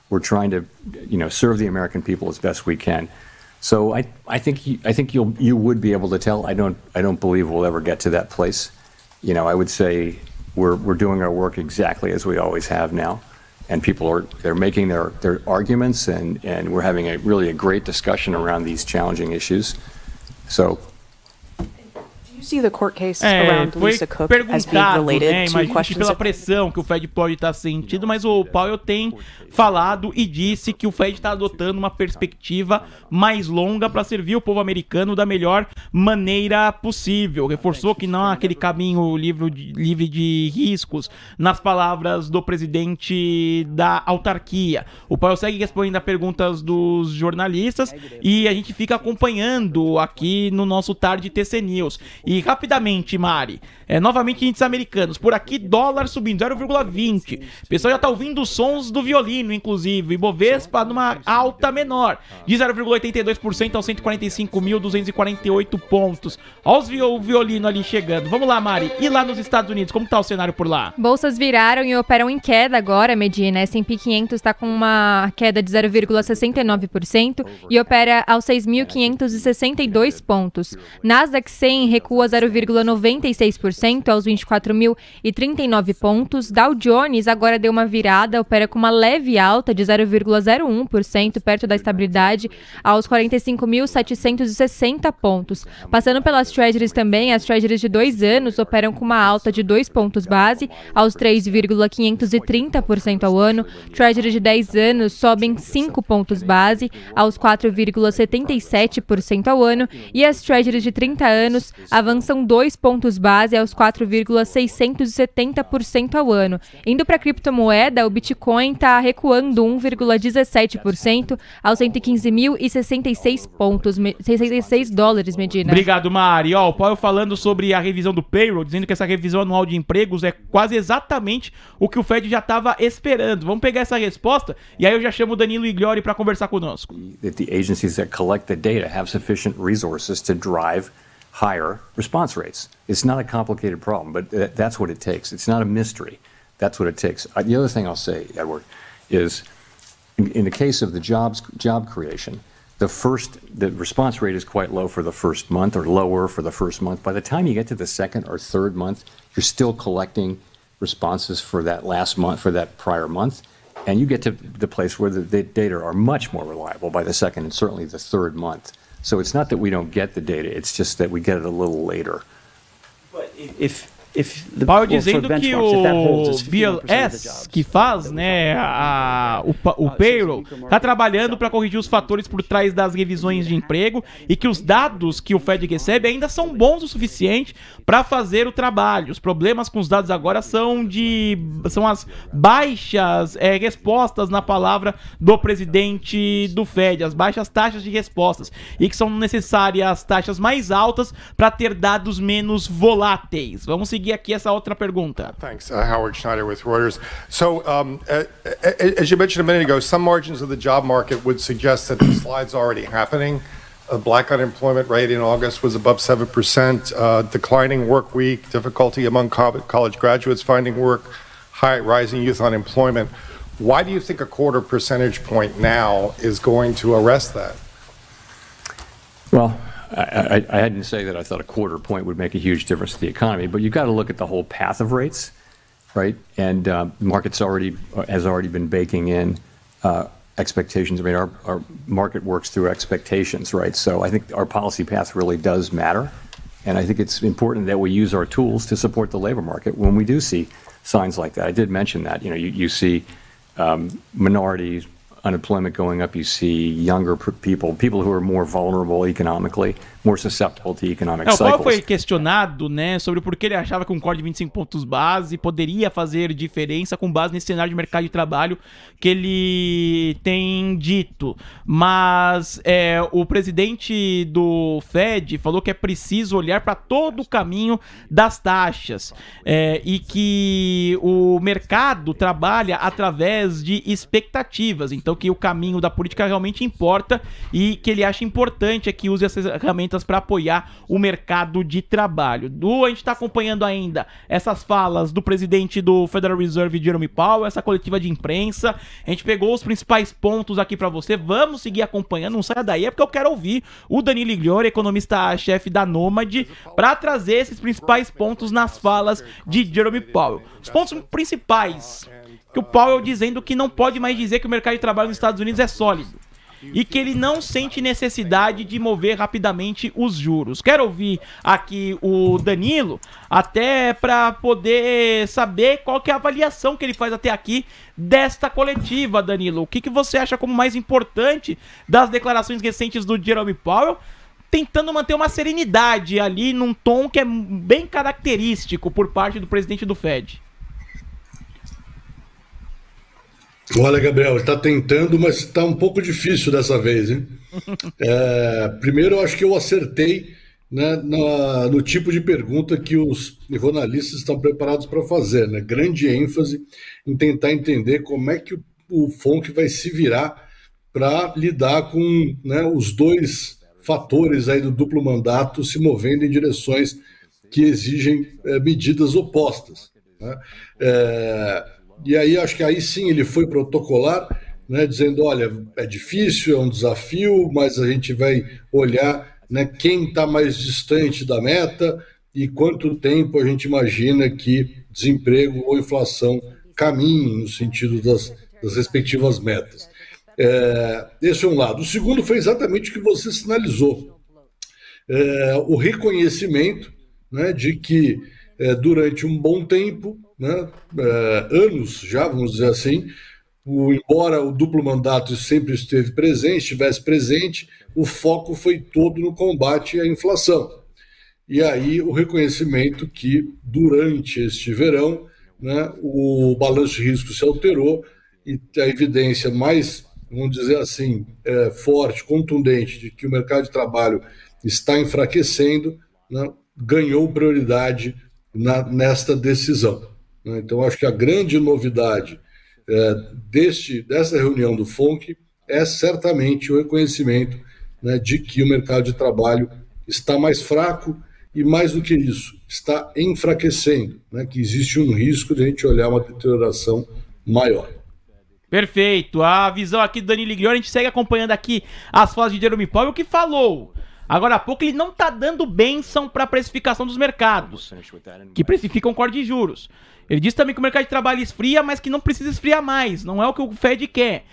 We're trying to, you know, serve the American people as best we can. So I think you would be able to tell. I don't believe we'll ever get to that place. You know, I would say we're doing our work exactly as we always have now, and they're making their arguments, and we're having really a great discussion around these challenging issues. So. Do you see the court case around Lisa Cook as being related to questions pela pressão que o Fed pode estar sentindo, mas o Powell tem falado e disse que o Fed está adotando uma perspectiva mais longa para servir o povo americano da melhor maneira possível. Reforçou que não há aquele caminho livre de riscos, nas palavras do presidente da autarquia. O Powell segue respondendo a perguntas dos jornalistas e a gente fica acompanhando aqui no nosso Tarde TC News. E rapidamente, Mari, novamente índices americanos. Por aqui, dólar subindo 0,20. O pessoal já tá ouvindo os sons do violino, inclusive. Ibovespa numa alta menor, de 0,82% aos 145.248 pontos. Olha o violino ali chegando. Vamos lá, Mari. E lá nos Estados Unidos, como tá o cenário por lá? Bolsas viraram e operam em queda agora, Medina. S&P 500 está com uma queda de 0,69% e opera aos 6.562 pontos. Nasdaq 100 recua 0,96% aos 24.039 pontos. Dow Jones agora deu uma virada, opera com uma leve alta de 0,01%, perto da estabilidade, aos 45.760 pontos. Passando pelas Treasuries também, as Treasuries de 2 anos operam com uma alta de 2 pontos base, aos 3,530% ao ano. Treasuries de 10 anos sobem 5 pontos base, aos 4,77% ao ano. E as Treasuries de 30 anos avançam 2 pontos base aos 4,670% ao ano. Indo para a criptomoeda, o Bitcoin está recuando 1,17% aos 115.066 dólares, Medina. Obrigado, Mari. O Powell falando sobre a revisão do payroll, dizendo que essa revisão anual de empregos é quase exatamente o que o Fed já estava esperando. Vamos pegar essa resposta e aí eu já chamo o Danilo Igliori para conversar conosco. That the agencies that collect the data have sufficient resources to drive higher response rates. It's not a complicated problem, but that's what it takes. It's not a mystery. That's what it takes. The other thing I'll say, Edward, is in the case of the job creation, the response rate is quite low for the first month, or lower for the first month. By the time you get to the second or third month, you're still collecting responses for that last month, for that prior month, and you get to the place where the data are much more reliable by the second and certainly the third month. So it's not that we don't get the data, it's just that we get it a little later. But if Powell dizendo que o BLS, que faz, né, o payroll, está trabalhando para corrigir os fatores por trás das revisões de emprego e que os dados que o Fed recebe ainda são bons o suficiente para fazer o trabalho. Os problemas com os dados agora são as baixas respostas, na palavra do presidente do Fed, as baixas taxas de respostas, e que são necessárias taxas mais altas para ter dados menos voláteis. Vamos seguir aqui essa outra pergunta. Thanks. Howard Schneider with Reuters. So, as you mentioned a minute ago, some margins of the job market would suggest that the slide's already happening. Black unemployment rate in August was above 7%, declining work week, difficulty among college graduates finding work, high rising youth unemployment. Why do you think a 1/4 percentage point now is going to arrest that? Well, I hadn't say that I thought a 1/4 point would make a huge difference to the economy, but you've got to look at the whole path of rates, right? And the market's has already been baking in expectations. I mean, our market works through expectations, right? So I think our policy path really does matter. And I think it's important that we use our tools to support the labor market when we do see signs like that. I did mention that. You know, you see minorities, unemployment going up, you see younger people who are more vulnerable economically, more susceptible to economic cycles. O Powell foi questionado, né, sobre por que ele achava que um corte de 25 pontos base poderia fazer diferença com base nesse cenário de mercado de trabalho que ele tem dito. Mas o presidente do Fed falou que é preciso olhar para todo o caminho das taxas e que o mercado trabalha através de expectativas. Então que o caminho da política realmente importa e que ele acha importante que use essas ferramentas para apoiar o mercado de trabalho. A gente está acompanhando ainda essas falas do presidente do Federal Reserve, Jerome Powell, essa coletiva de imprensa. A gente pegou os principais pontos aqui para você. Vamos seguir acompanhando, não saia daí, é porque eu quero ouvir o Danilo Igliori, economista-chefe da Nomad, para trazer esses principais pontos nas falas de Jerome Powell. Os pontos principais que o Powell dizendo que não pode mais dizer que o mercado de trabalho nos Estados Unidos é sólido e que ele não sente necessidade de mover rapidamente os juros. Quero ouvir aqui o Danilo, até para poder saber qual que é a avaliação que ele faz até aqui desta coletiva, Danilo. O que você acha como mais importante das declarações recentes do Jerome Powell, tentando manter uma serenidade ali num tom que é bem característico por parte do presidente do Fed? Olha, Gabriel, está tentando, mas está um pouco difícil dessa vez, hein? Primeiro, eu acho que eu acertei, né, no tipo de pergunta que os jornalistas estão preparados para fazer, né? Grande ênfase em tentar entender como é que o FONC vai se virar para lidar com, né, os dois fatores aí do duplo mandato se movendo em direções que exigem medidas opostas, né? E aí acho que aí sim ele foi protocolar, né, dizendo, olha, é difícil, é um desafio, mas a gente vai olhar, né, quem está mais distante da meta e quanto tempo a gente imagina que desemprego ou inflação caminhem no sentido das respectivas metas. Esse é um lado. O segundo foi exatamente o que você sinalizou. O reconhecimento, né, de que durante um bom tempo, né, anos já, vamos dizer assim, embora o duplo mandato sempre estivesse presente, o foco foi todo no combate à inflação. E aí o reconhecimento que durante este verão, né, o balanço de risco se alterou e a evidência mais, vamos dizer assim, forte, contundente de que o mercado de trabalho está enfraquecendo, né, ganhou prioridade nesta decisão. Então, acho que a grande novidade dessa reunião do FONC é certamente o reconhecimento, né, de que o mercado de trabalho está mais fraco e, mais do que isso, está enfraquecendo, né, que existe um risco de a gente olhar uma deterioração maior. Perfeito. A visão aqui do Danilo Igliori, a gente segue acompanhando aqui as falas de Jerome Powell, que falou agora há pouco ele não está dando bênção para a precificação dos mercados, que precificam corte de juros. Ele disse também que o mercado de trabalho esfria, mas que não precisa esfriar mais, não é o que o Fed quer.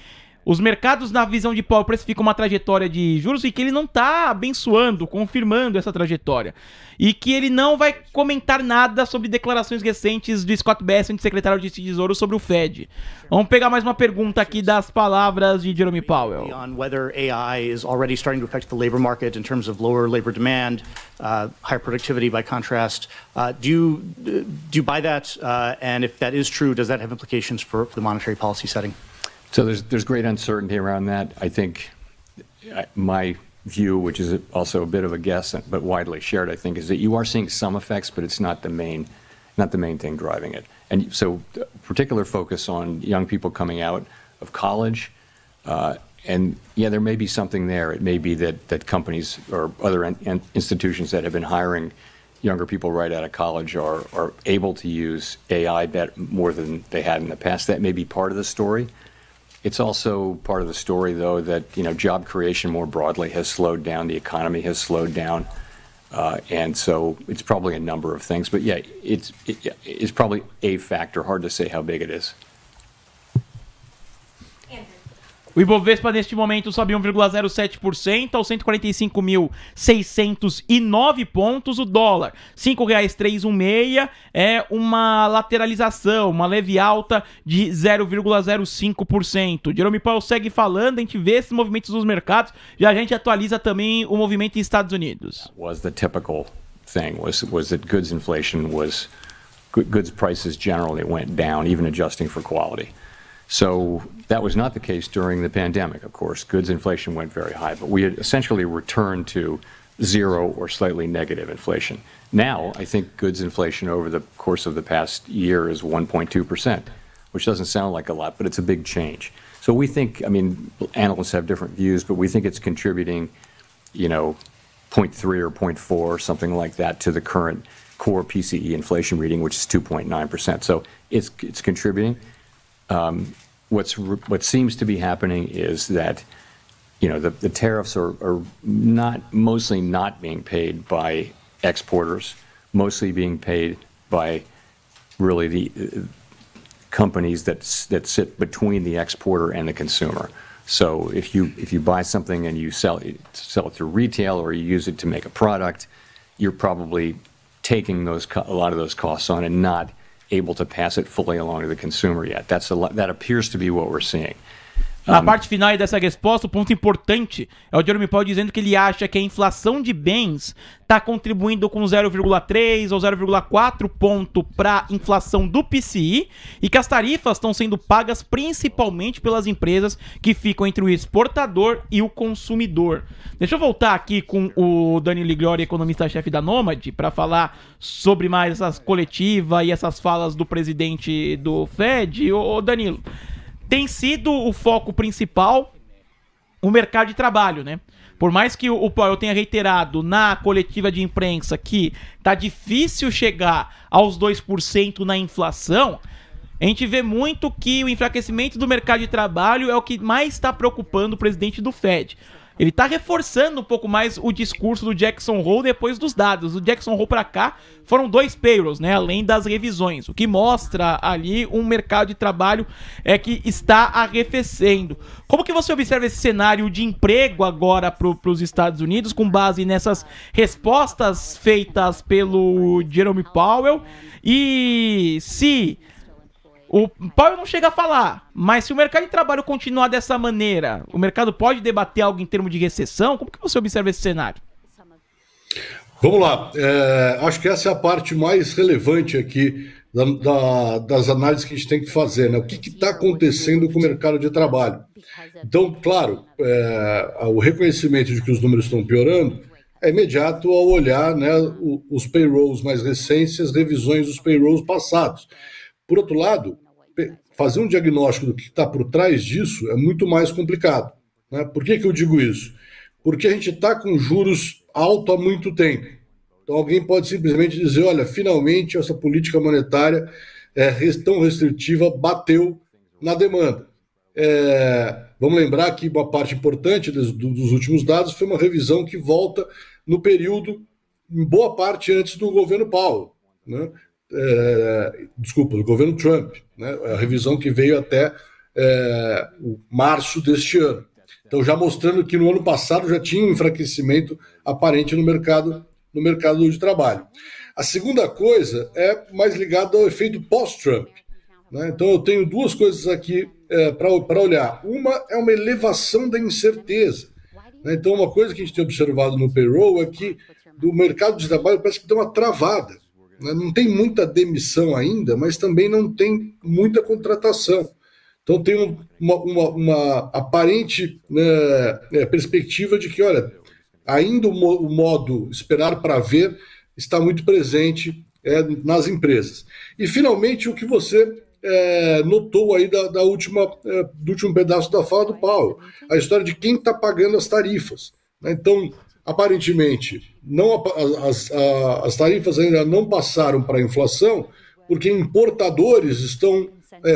Os mercados, na visão de Powell, precificam uma trajetória de juros e que ele não está abençoando, confirmando essa trajetória. E que ele não vai comentar nada sobre declarações recentes de Scott Bessent, secretário de Tesouro, sobre o Fed. Vamos pegar mais uma pergunta aqui das palavras de Jerome Powell. On whether AI is already starting to affect the labor market in terms of lower labor demand, higher productivity by contrast. Do you buy that? And if that is true, does that have implications for the monetary policy setting? So there's great uncertainty around that. I think my view, which is also a bit of a guess, but widely shared, I think, is that you are seeing some effects, but it's not the main thing driving it. And so particular focus on young people coming out of college. And yeah, there may be something there. It may be that companies or other institutions that have been hiring younger people right out of college are able to use AI more than they had in the past. That may be part of the story. It's also part of the story, though, that job creation more broadly has slowed down. The economy has slowed down, and so it's probably a number of things. But yeah, it's probably a factor. Hard to say how big it is. O Ibovespa, neste momento, sobe 1,07% aos 145.609 pontos. O dólar, R$ 5,316, é uma lateralização, uma leve alta de 0,05%. Jerome Powell segue falando, a gente vê esses movimentos dos mercados, já a gente atualiza também o movimento nos Estados Unidos. Was the typical thing, was that goods inflation was, goods prices generally went down, even adjusting for quality. So that was not the case during the pandemic, of course. Goods inflation went very high, but we had essentially returned to zero or slightly negative inflation. Now, I think goods inflation over the course of the past year is 1.2%, which doesn't sound like a lot, but it's a big change. So we think, I mean, analysts have different views, but we think it's contributing, 0.3 or 0.4 or something like that to the current core PCE inflation reading, which is 2.9%. So it's contributing. What seems to be happening is that, the tariffs are mostly not being paid by exporters, mostly being paid by really the companies that sit between the exporter and the consumer. So if you buy something and you sell it through retail or you use it to make a product, you're probably taking a lot of those costs on and not able to pass it fully along to the consumer yet. That appears to be what we're seeing. Na parte final dessa resposta, o ponto importante é o Jerome Powell dizendo que ele acha que a inflação de bens está contribuindo com 0,3 ou 0,4 ponto para a inflação do PCI e que as tarifas estão sendo pagas principalmente pelas empresas que ficam entre o exportador e o consumidor. Deixa eu voltar aqui com o Danilo Igliori, economista-chefe da Nomad, para falar sobre mais essa coletiva e essas falas do presidente do Fed. Ô Danilo, tem sido o foco principal o mercado de trabalho, né? Por mais que o Powell tenha reiterado na coletiva de imprensa que tá difícil chegar aos 2% na inflação, a gente vê muito que o enfraquecimento do mercado de trabalho é o que mais está preocupando o presidente do Fed. Ele está reforçando um pouco mais o discurso do Jackson Hole depois dos dados. Do Jackson Hole para cá foram 2 payrolls, né, além das revisões, o que mostra ali um mercado de trabalho que está arrefecendo. Como que você observa esse cenário de emprego agora para os Estados Unidos, com base nessas respostas feitas pelo Jerome Powell? E se o Powell não chega a falar, mas se o mercado de trabalho continuar dessa maneira, o mercado pode debater algo em termos de recessão? Como que você observa esse cenário? Vamos lá. Acho que essa é a parte mais relevante aqui das análises que a gente tem que fazer, né? O que está acontecendo com o mercado de trabalho? Então, claro, o reconhecimento de que os números estão piorando é imediato ao olhar, né, os payrolls mais recentes, as revisões dos payrolls passados. Por outro lado, fazer um diagnóstico do que está por trás disso é muito mais complicado, né? Por que eu digo isso? Porque a gente está com juros altos há muito tempo. Então alguém pode simplesmente dizer, olha, finalmente essa política monetária tão restritiva bateu na demanda. Vamos lembrar que uma parte importante dos últimos dados foi uma revisão que volta no período, em boa parte, antes do governo Powell, né? Do governo Trump, né? A revisão que veio até março deste ano. Então, já mostrando que no ano passado já tinha um enfraquecimento aparente no mercado de trabalho. A segunda coisa é mais ligada ao efeito pós-Trump, né? Então, eu tenho 2 coisas aqui para olhar. Uma é uma elevação da incerteza, né? Então, uma coisa que a gente tem observado no payroll é que do mercado de trabalho parece que deu uma travada. Não tem muita demissão ainda, mas também não tem muita contratação. Então tem uma aparente, né, perspectiva de que, olha, ainda o modo esperar para ver está muito presente nas empresas. E, finalmente, o que você notou aí do último pedaço da fala do Powell, a história de quem está pagando as tarifas, né? Então, aparentemente, as tarifas ainda não passaram para a inflação, porque importadores estão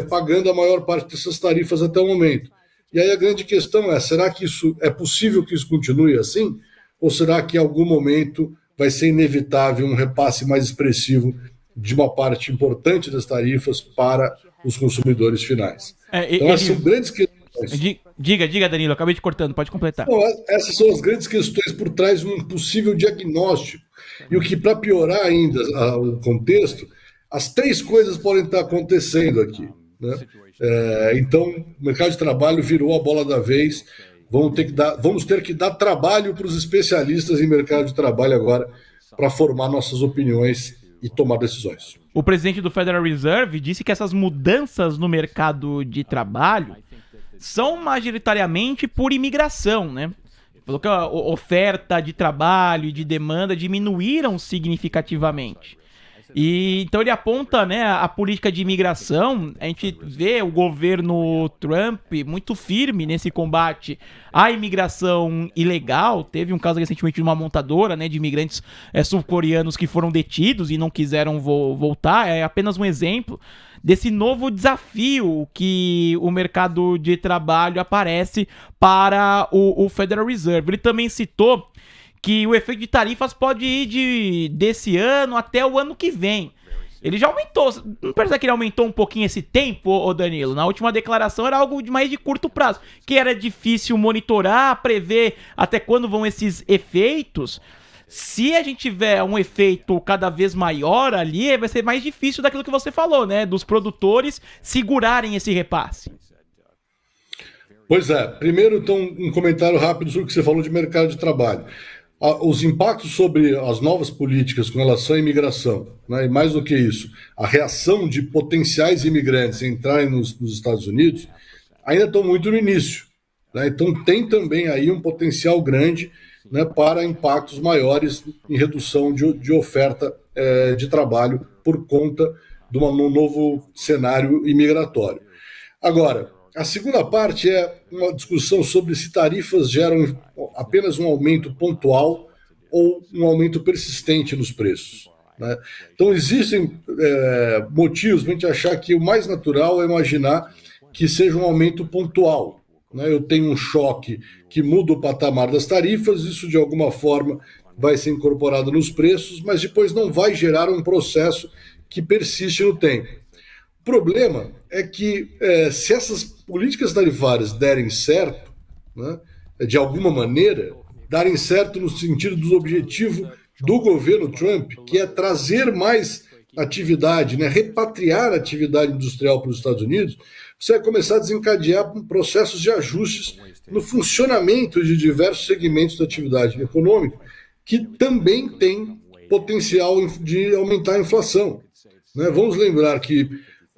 pagando a maior parte dessas tarifas até o momento. E aí a grande questão é, será que é possível que isso continue assim? Ou será que em algum momento vai ser inevitável um repasse mais expressivo de uma parte importante das tarifas para os consumidores finais? Então essas são grandes questões. Diga, Danilo, acabei te cortando, pode completar. Então, essas são as grandes questões por trás de um possível diagnóstico. E o que, para piorar ainda o contexto, as três coisas podem estar acontecendo aqui, né? Então, o mercado de trabalho virou a bola da vez. Vamos ter que dar trabalho para os especialistas em mercado de trabalho agora para formar nossas opiniões e tomar decisões. O presidente do Federal Reserve disse que essas mudanças no mercado de trabalho são majoritariamente por imigração, né? Falou que a oferta de trabalho e de demanda diminuíram significativamente. E então ele aponta, né, a política de imigração. A gente vê o governo Trump muito firme nesse combate à imigração ilegal. Teve um caso recentemente de uma montadora, né, de imigrantes sul-coreanos que foram detidos e não quiseram voltar. É apenas um exemplo desse novo desafio que o mercado de trabalho aparece para o Federal Reserve. Ele também citou que o efeito de tarifas pode ir desse ano até o ano que vem. Ele já aumentou. Não parece que ele aumentou um pouquinho esse tempo, ô Danilo? Na última declaração era algo mais de curto prazo, que era difícil monitorar, prever até quando vão esses efeitos. Se a gente tiver um efeito cada vez maior ali, vai ser mais difícil daquilo que você falou, né? Dos produtores segurarem esse repasse. Pois é. Primeiro, então, um comentário rápido sobre o que você falou de mercado de trabalho. Os impactos sobre as novas políticas com relação à imigração, né, e mais do que isso, a reação de potenciais imigrantes entrarem nos Estados Unidos, ainda estão muito no início, né? Então tem também aí um potencial grande, né, para impactos maiores em redução de oferta de trabalho por conta de um novo cenário imigratório. Agora, a segunda parte é uma discussão sobre se tarifas geram apenas um aumento pontual ou um aumento persistente nos preços, né? Então existem motivos para a gente achar que o mais natural é imaginar que seja um aumento pontual, né? Eu tenho um choque que muda o patamar das tarifas, isso de alguma forma vai ser incorporado nos preços, mas depois não vai gerar um processo que persiste no tempo. O problema é que se essas políticas tarifárias derem certo, né, de alguma maneira, darem certo no sentido do objetivo do governo Trump, que é trazer mais atividade, né, repatriar a atividade industrial para os Estados Unidos, você vai começar a desencadear processos de ajustes no funcionamento de diversos segmentos da atividade econômica, que também tem potencial de aumentar a inflação, né? Vamos lembrar que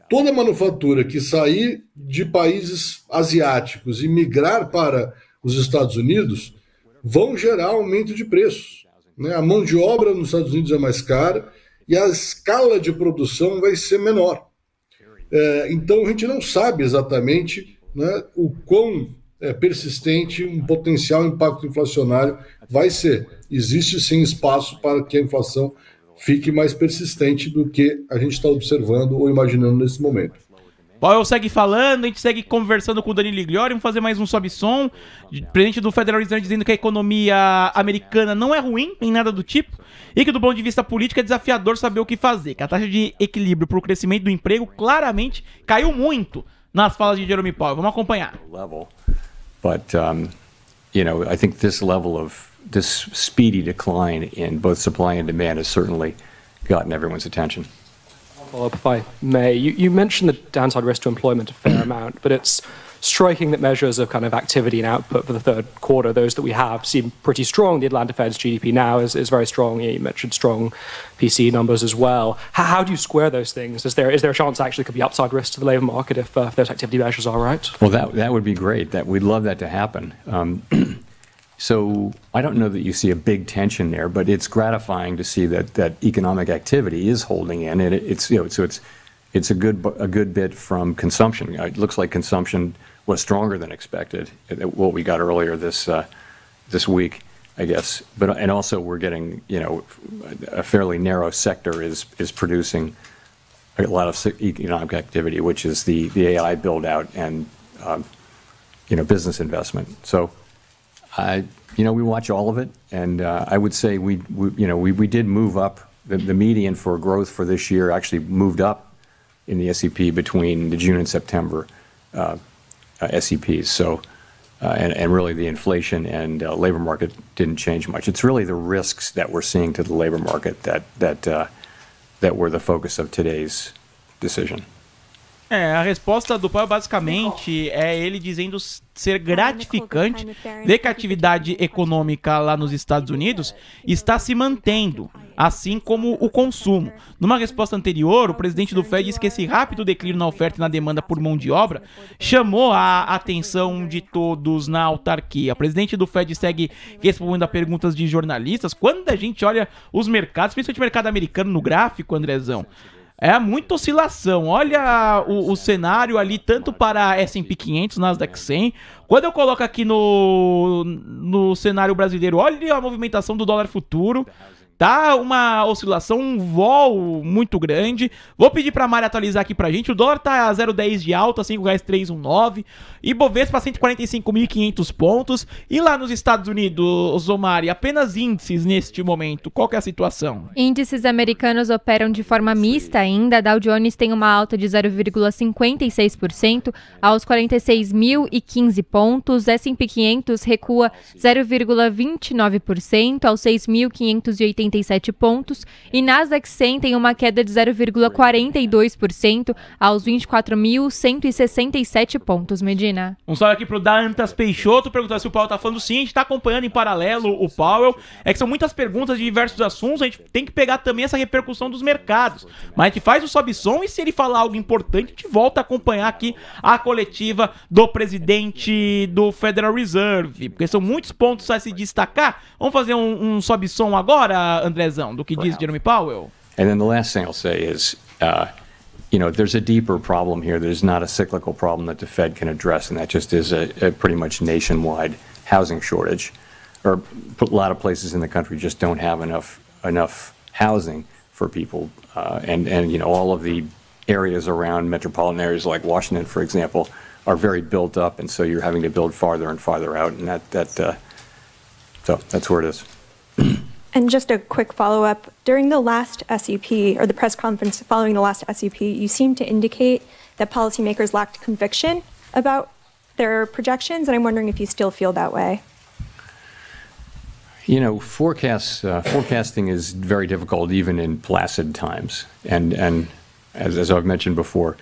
toda manufatura que sair de países asiáticos e migrar para os Estados Unidos vão gerar aumento de preços, né? A mão de obra nos Estados Unidos é mais cara e a escala de produção vai ser menor. Então a gente não sabe exatamente, né, o quão persistente um potencial impacto inflacionário vai ser. Existe sim espaço para que a inflação fique mais persistente do que a gente está observando ou imaginando nesse momento. Powell segue falando, a gente segue conversando com o Danilo Igliori, vamos fazer mais um sobe-som. Presidente do Federal Reserve dizendo que a economia americana não é ruim, nem nada do tipo, e que do ponto de vista político é desafiador saber o que fazer, que a taxa de equilíbrio para o crescimento do emprego claramente caiu muito nas falas de Jerome Powell. Vamos acompanhar. But, you know, I think this speedy decline in both supply and demand has certainly gotten everyone's attention. Follow up, if I may. You mentioned the downside risk to employment a fair amount, but it's striking that measures of kind of activity and output for the third quarter, those that we have, seem pretty strong. The Atlanta Fed's GDP now is very strong. You mentioned strong PCE numbers as well. How do you square those things? Is there a chance actually could be upside risk to the labour market if those activity measures are right? Well, that would be great. We'd love that to happen. So I don't know that you see a big tension there, but it's gratifying to see that economic activity is holding in, and it's a good bit from consumption. It looks like consumption was stronger than expected. What we got earlier this week, I guess. And also we're getting, a fairly narrow sector is producing a lot of economic activity, which is the AI build out and, business investment. So, we watch all of it, and I would say we did move up. The median for growth for this year actually moved up in the SEP between the June and September SEPs. So, and really the inflation and labor market didn't change much. It's really the risks that we're seeing to the labor market that were the focus of today's decision. A resposta do Powell basicamente é ele dizendo ser gratificante ver que a atividade econômica lá nos Estados Unidos está se mantendo, assim como o consumo. Numa resposta anterior, o presidente do Fed disse que esse rápido declínio na oferta e na demanda por mão de obra chamou a atenção de todos na autarquia. O presidente do Fed segue respondendo a perguntas de jornalistas. Quando a gente olha os mercados, principalmente o mercado americano no gráfico, Andrezão, é muita oscilação. Olha o cenário ali, tanto para S&P 500, Nasdaq 100. Quando eu coloco aqui no cenário brasileiro, olha a movimentação do dólar futuro. Tá uma oscilação, um vol muito grande. Vou pedir para a Mari atualizar aqui pra gente. O dólar tá a 0,10 de alta, R$5,319. Ibovespa 145.500 pontos. E lá nos Estados Unidos, Mari, apenas índices neste momento. Qual que é a situação? Índices americanos operam de forma mista ainda. Dow Jones tem uma alta de 0,56% aos 46.015 pontos. S&P 500 recua 0,29% aos 6.587 pontos, e Nasdaq 100 tem uma queda de 0,42% aos 24.167 pontos, Medina. Um salve aqui pro Dantas Peixoto, perguntando se o Powell tá falando. Sim, a gente tá acompanhando em paralelo o Powell. É que são muitas perguntas de diversos assuntos, a gente tem que pegar também essa repercussão dos mercados. Mas a gente faz o sobe-som e se ele falar algo importante, a gente volta a acompanhar aqui a coletiva do presidente do Federal Reserve, porque são muitos pontos a se destacar. Vamos fazer um sobe-som agora, Andrezão, do que diz Jeremy Powell? And then the last thing I'll say is, there's a deeper problem here. There's not a cyclical problem that the Fed can address, and that just is a pretty much nationwide housing shortage. Or a lot of places in the country just don't have enough housing for people, and all of the areas around metropolitan areas like Washington, for example, are very built up, and so you're having to build farther and farther out, and so that's where it is. And just a quick follow-up, during the last SEP, or the press conference following the last SEP, you seemed to indicate that policymakers lacked conviction about their projections, and I'm wondering if you still feel that way. Forecasting is very difficult even in placid times, and as I've mentioned before,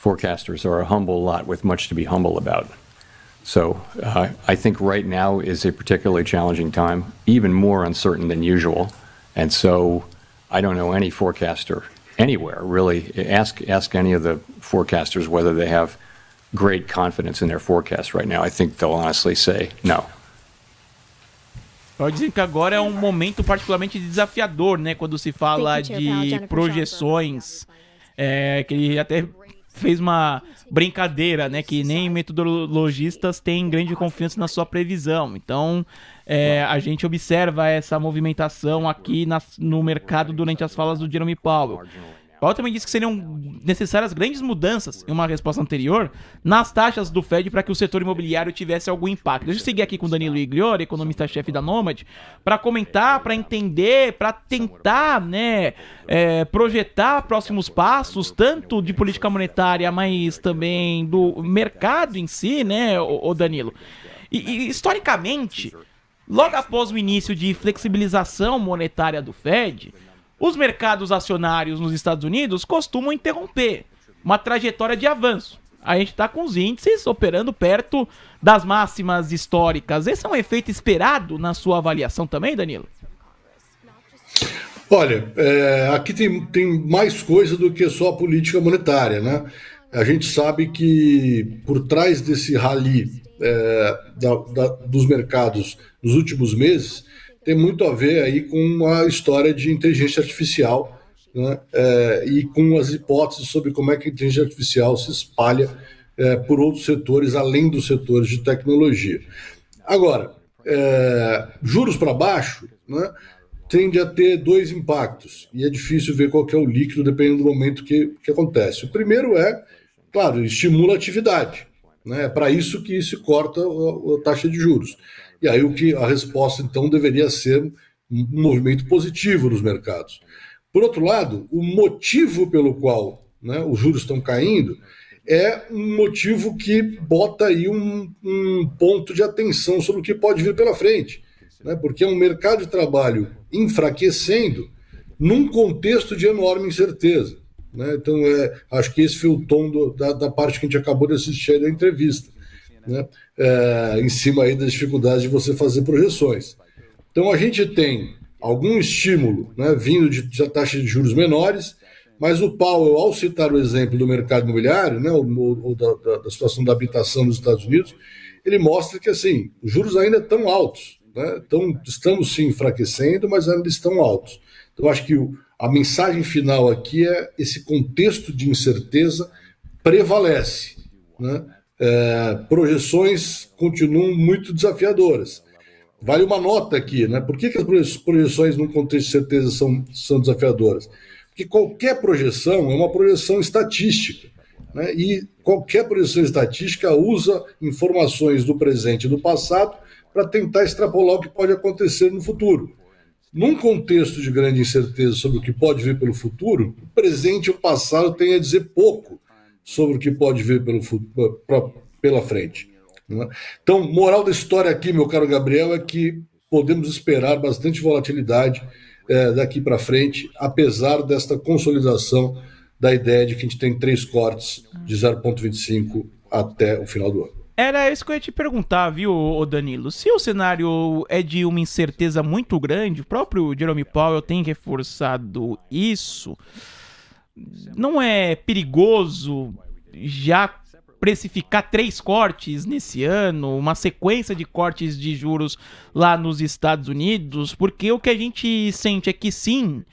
forecasters are a humble lot with much to be humble about. So I think right now is a particularly challenging time, even more uncertain than usual. And so I don't know any forecaster anywhere, really. Ask any of the forecasters whether they have great confidence in their forecast right now. I think they'll honestly say no. Pode dizer que agora é um momento particularmente desafiador, né? Quando se fala de projeções, que ele até fez uma brincadeira, né, que nem metodologistas têm grande confiança na sua previsão. Então, a gente observa essa movimentação aqui no mercado durante as falas do Jeremy Powell. Powell também disse que seriam necessárias grandes mudanças, em uma resposta anterior, nas taxas do Fed para que o setor imobiliário tivesse algum impacto. Deixa eu seguir aqui com o Danilo Igliori, economista-chefe da Nomad, para comentar, para entender, para tentar, né, projetar próximos passos, tanto de política monetária, mas também do mercado em si, né, o Danilo. E historicamente, logo após o início de flexibilização monetária do Fed, os mercados acionários nos Estados Unidos costumam interromper uma trajetória de avanço. A gente está com os índices operando perto das máximas históricas. Esse é um efeito esperado na sua avaliação também, Danilo? Olha, aqui tem mais coisa do que só a política monetária, né? A gente sabe que por trás desse rally dos mercados nos últimos meses tem muito a ver aí com a história de inteligência artificial, né? E com as hipóteses sobre como é que a inteligência artificial se espalha por outros setores, além dos setores de tecnologia. Agora, juros para baixo, né, tende a ter dois impactos, e é difícil ver qual que é o líquido dependendo do momento que acontece. O primeiro claro, estimula a atividade, né, é para isso que se corta a taxa de juros. E aí a resposta, então, deveria ser um movimento positivo nos mercados. Por outro lado, o motivo pelo qual, né, os juros estão caindo é um motivo que bota aí um ponto de atenção sobre o que pode vir pela frente, né, porque é um mercado de trabalho enfraquecendo num contexto de enorme incerteza, né? Então, acho que esse foi o tom da parte que a gente acabou de assistir aí da entrevista, né, em cima aí das dificuldades de você fazer projeções. Então, a gente tem algum estímulo, né, vindo de taxas de juros menores, mas o Powell, ao citar o exemplo do mercado imobiliário, né, ou da situação da habitação nos Estados Unidos, ele mostra que assim, os juros ainda estão altos, né, estamos sim enfraquecendo, mas ainda estão altos. Então, acho que a mensagem final aqui é esse contexto de incerteza prevalece, né? Projeções continuam muito desafiadoras. Vale uma nota aqui, né? Por que as projeções num contexto de certeza são desafiadoras? Porque qualquer projeção é uma projeção estatística, né? E qualquer projeção estatística usa informações do presente e do passado para tentar extrapolar o que pode acontecer no futuro. Num contexto de grande incerteza sobre o que pode vir pelo futuro, o presente e o passado têm a dizer pouco sobre o que pode vir pela frente, né? Então, moral da história aqui, meu caro Gabriel, é que podemos esperar bastante volatilidade daqui para frente, apesar desta consolidação da ideia de que a gente tem 3 cortes de 0,25 até o final do ano. Era isso que eu ia te perguntar, viu, Danilo? Se o cenário é de uma incerteza muito grande, o próprio Jerome Powell tem reforçado isso, não é perigoso já precificar 3 cortes nesse ano, uma sequência de cortes de juros lá nos Estados Unidos? Porque o que a gente sente é que sim,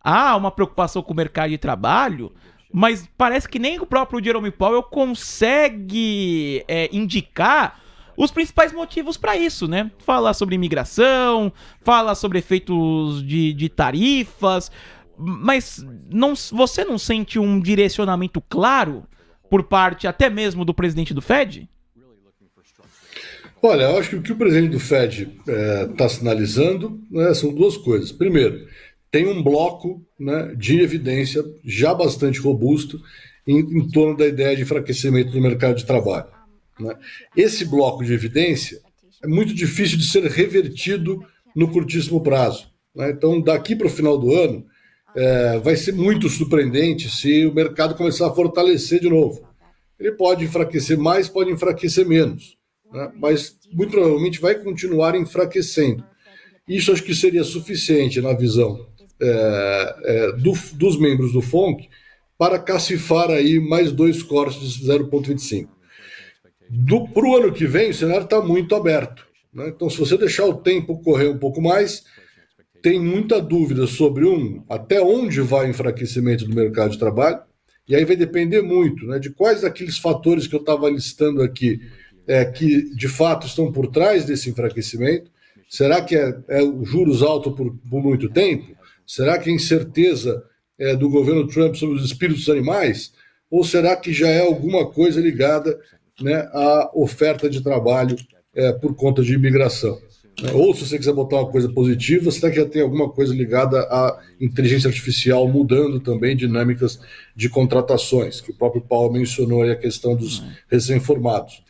há uma preocupação com o mercado de trabalho, mas parece que nem o próprio Jerome Powell consegue indicar os principais motivos para isso, né? Fala sobre imigração, fala sobre efeitos de tarifas, mas você não sente um direcionamento claro por parte até mesmo do presidente do Fed? Olha, eu acho que o que o presidente do Fed está sinalizando, né, são duas coisas. Primeiro, tem um bloco, né, de evidência já bastante robusto em torno da ideia de enfraquecimento do mercado de trabalho, né? Esse bloco de evidência é muito difícil de ser revertido no curtíssimo prazo, né? Então, daqui para o final do ano, vai ser muito surpreendente se o mercado começar a fortalecer de novo. Ele pode enfraquecer mais, pode enfraquecer menos, né? Mas muito provavelmente vai continuar enfraquecendo. Isso acho que seria suficiente na visão dos membros do FONC para cacifar aí mais 2 cortes de 0,25. Para o ano que vem, o cenário está muito aberto, né? Então, se você deixar o tempo correr um pouco mais, tem muita dúvida sobre até onde vai o enfraquecimento do mercado de trabalho, e aí vai depender muito, né, de quais daqueles fatores que eu estava listando aqui que de fato estão por trás desse enfraquecimento. Será que é o juros alto por muito tempo? Será que a incerteza do governo Trump sobre os espíritos animais? Ou será que já é alguma coisa ligada, né, à oferta de trabalho por conta de imigração? Ou, se você quiser botar uma coisa positiva, será que já tem alguma coisa ligada à inteligência artificial mudando também dinâmicas de contratações, que o próprio Paulo mencionou aí a questão dos recém-formados.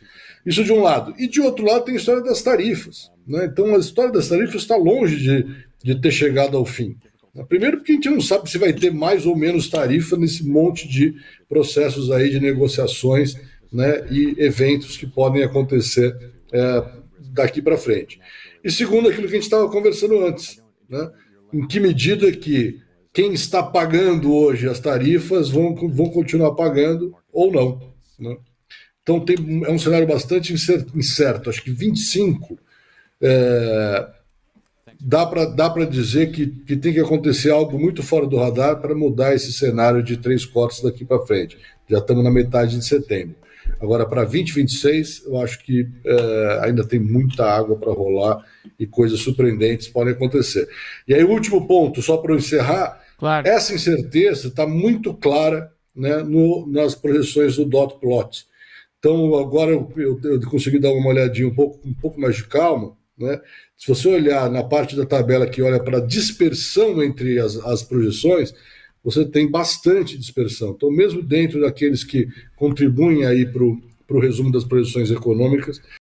Isso de um lado. E de outro lado tem a história das tarifas, né? Então a história das tarifas está longe de ter chegado ao fim. Primeiro porque a gente não sabe se vai ter mais ou menos tarifa nesse monte de processos aí de negociações, né, e eventos que podem acontecer daqui para frente. E segundo, aquilo que a gente estava conversando antes, né, em que medida que quem está pagando hoje as tarifas vão continuar pagando ou não, né? Então é um cenário bastante incerto. Acho que 25 dá para dizer que tem que acontecer algo muito fora do radar para mudar esse cenário de 3 cortes daqui para frente. Já estamos na metade de setembro. Agora, para 2026, eu acho que ainda tem muita água para rolar e coisas surpreendentes podem acontecer. E aí, o último ponto, só para eu encerrar, claro. Essa incerteza está muito clara, né, nas projeções do dot plot. Então, agora eu consegui dar uma olhadinha um pouco mais de calma, né? Se você olhar na parte da tabela que olha para a dispersão entre as projeções, você tem bastante dispersão. Então, mesmo dentro daqueles que contribuem aí para o resumo das projeções econômicas,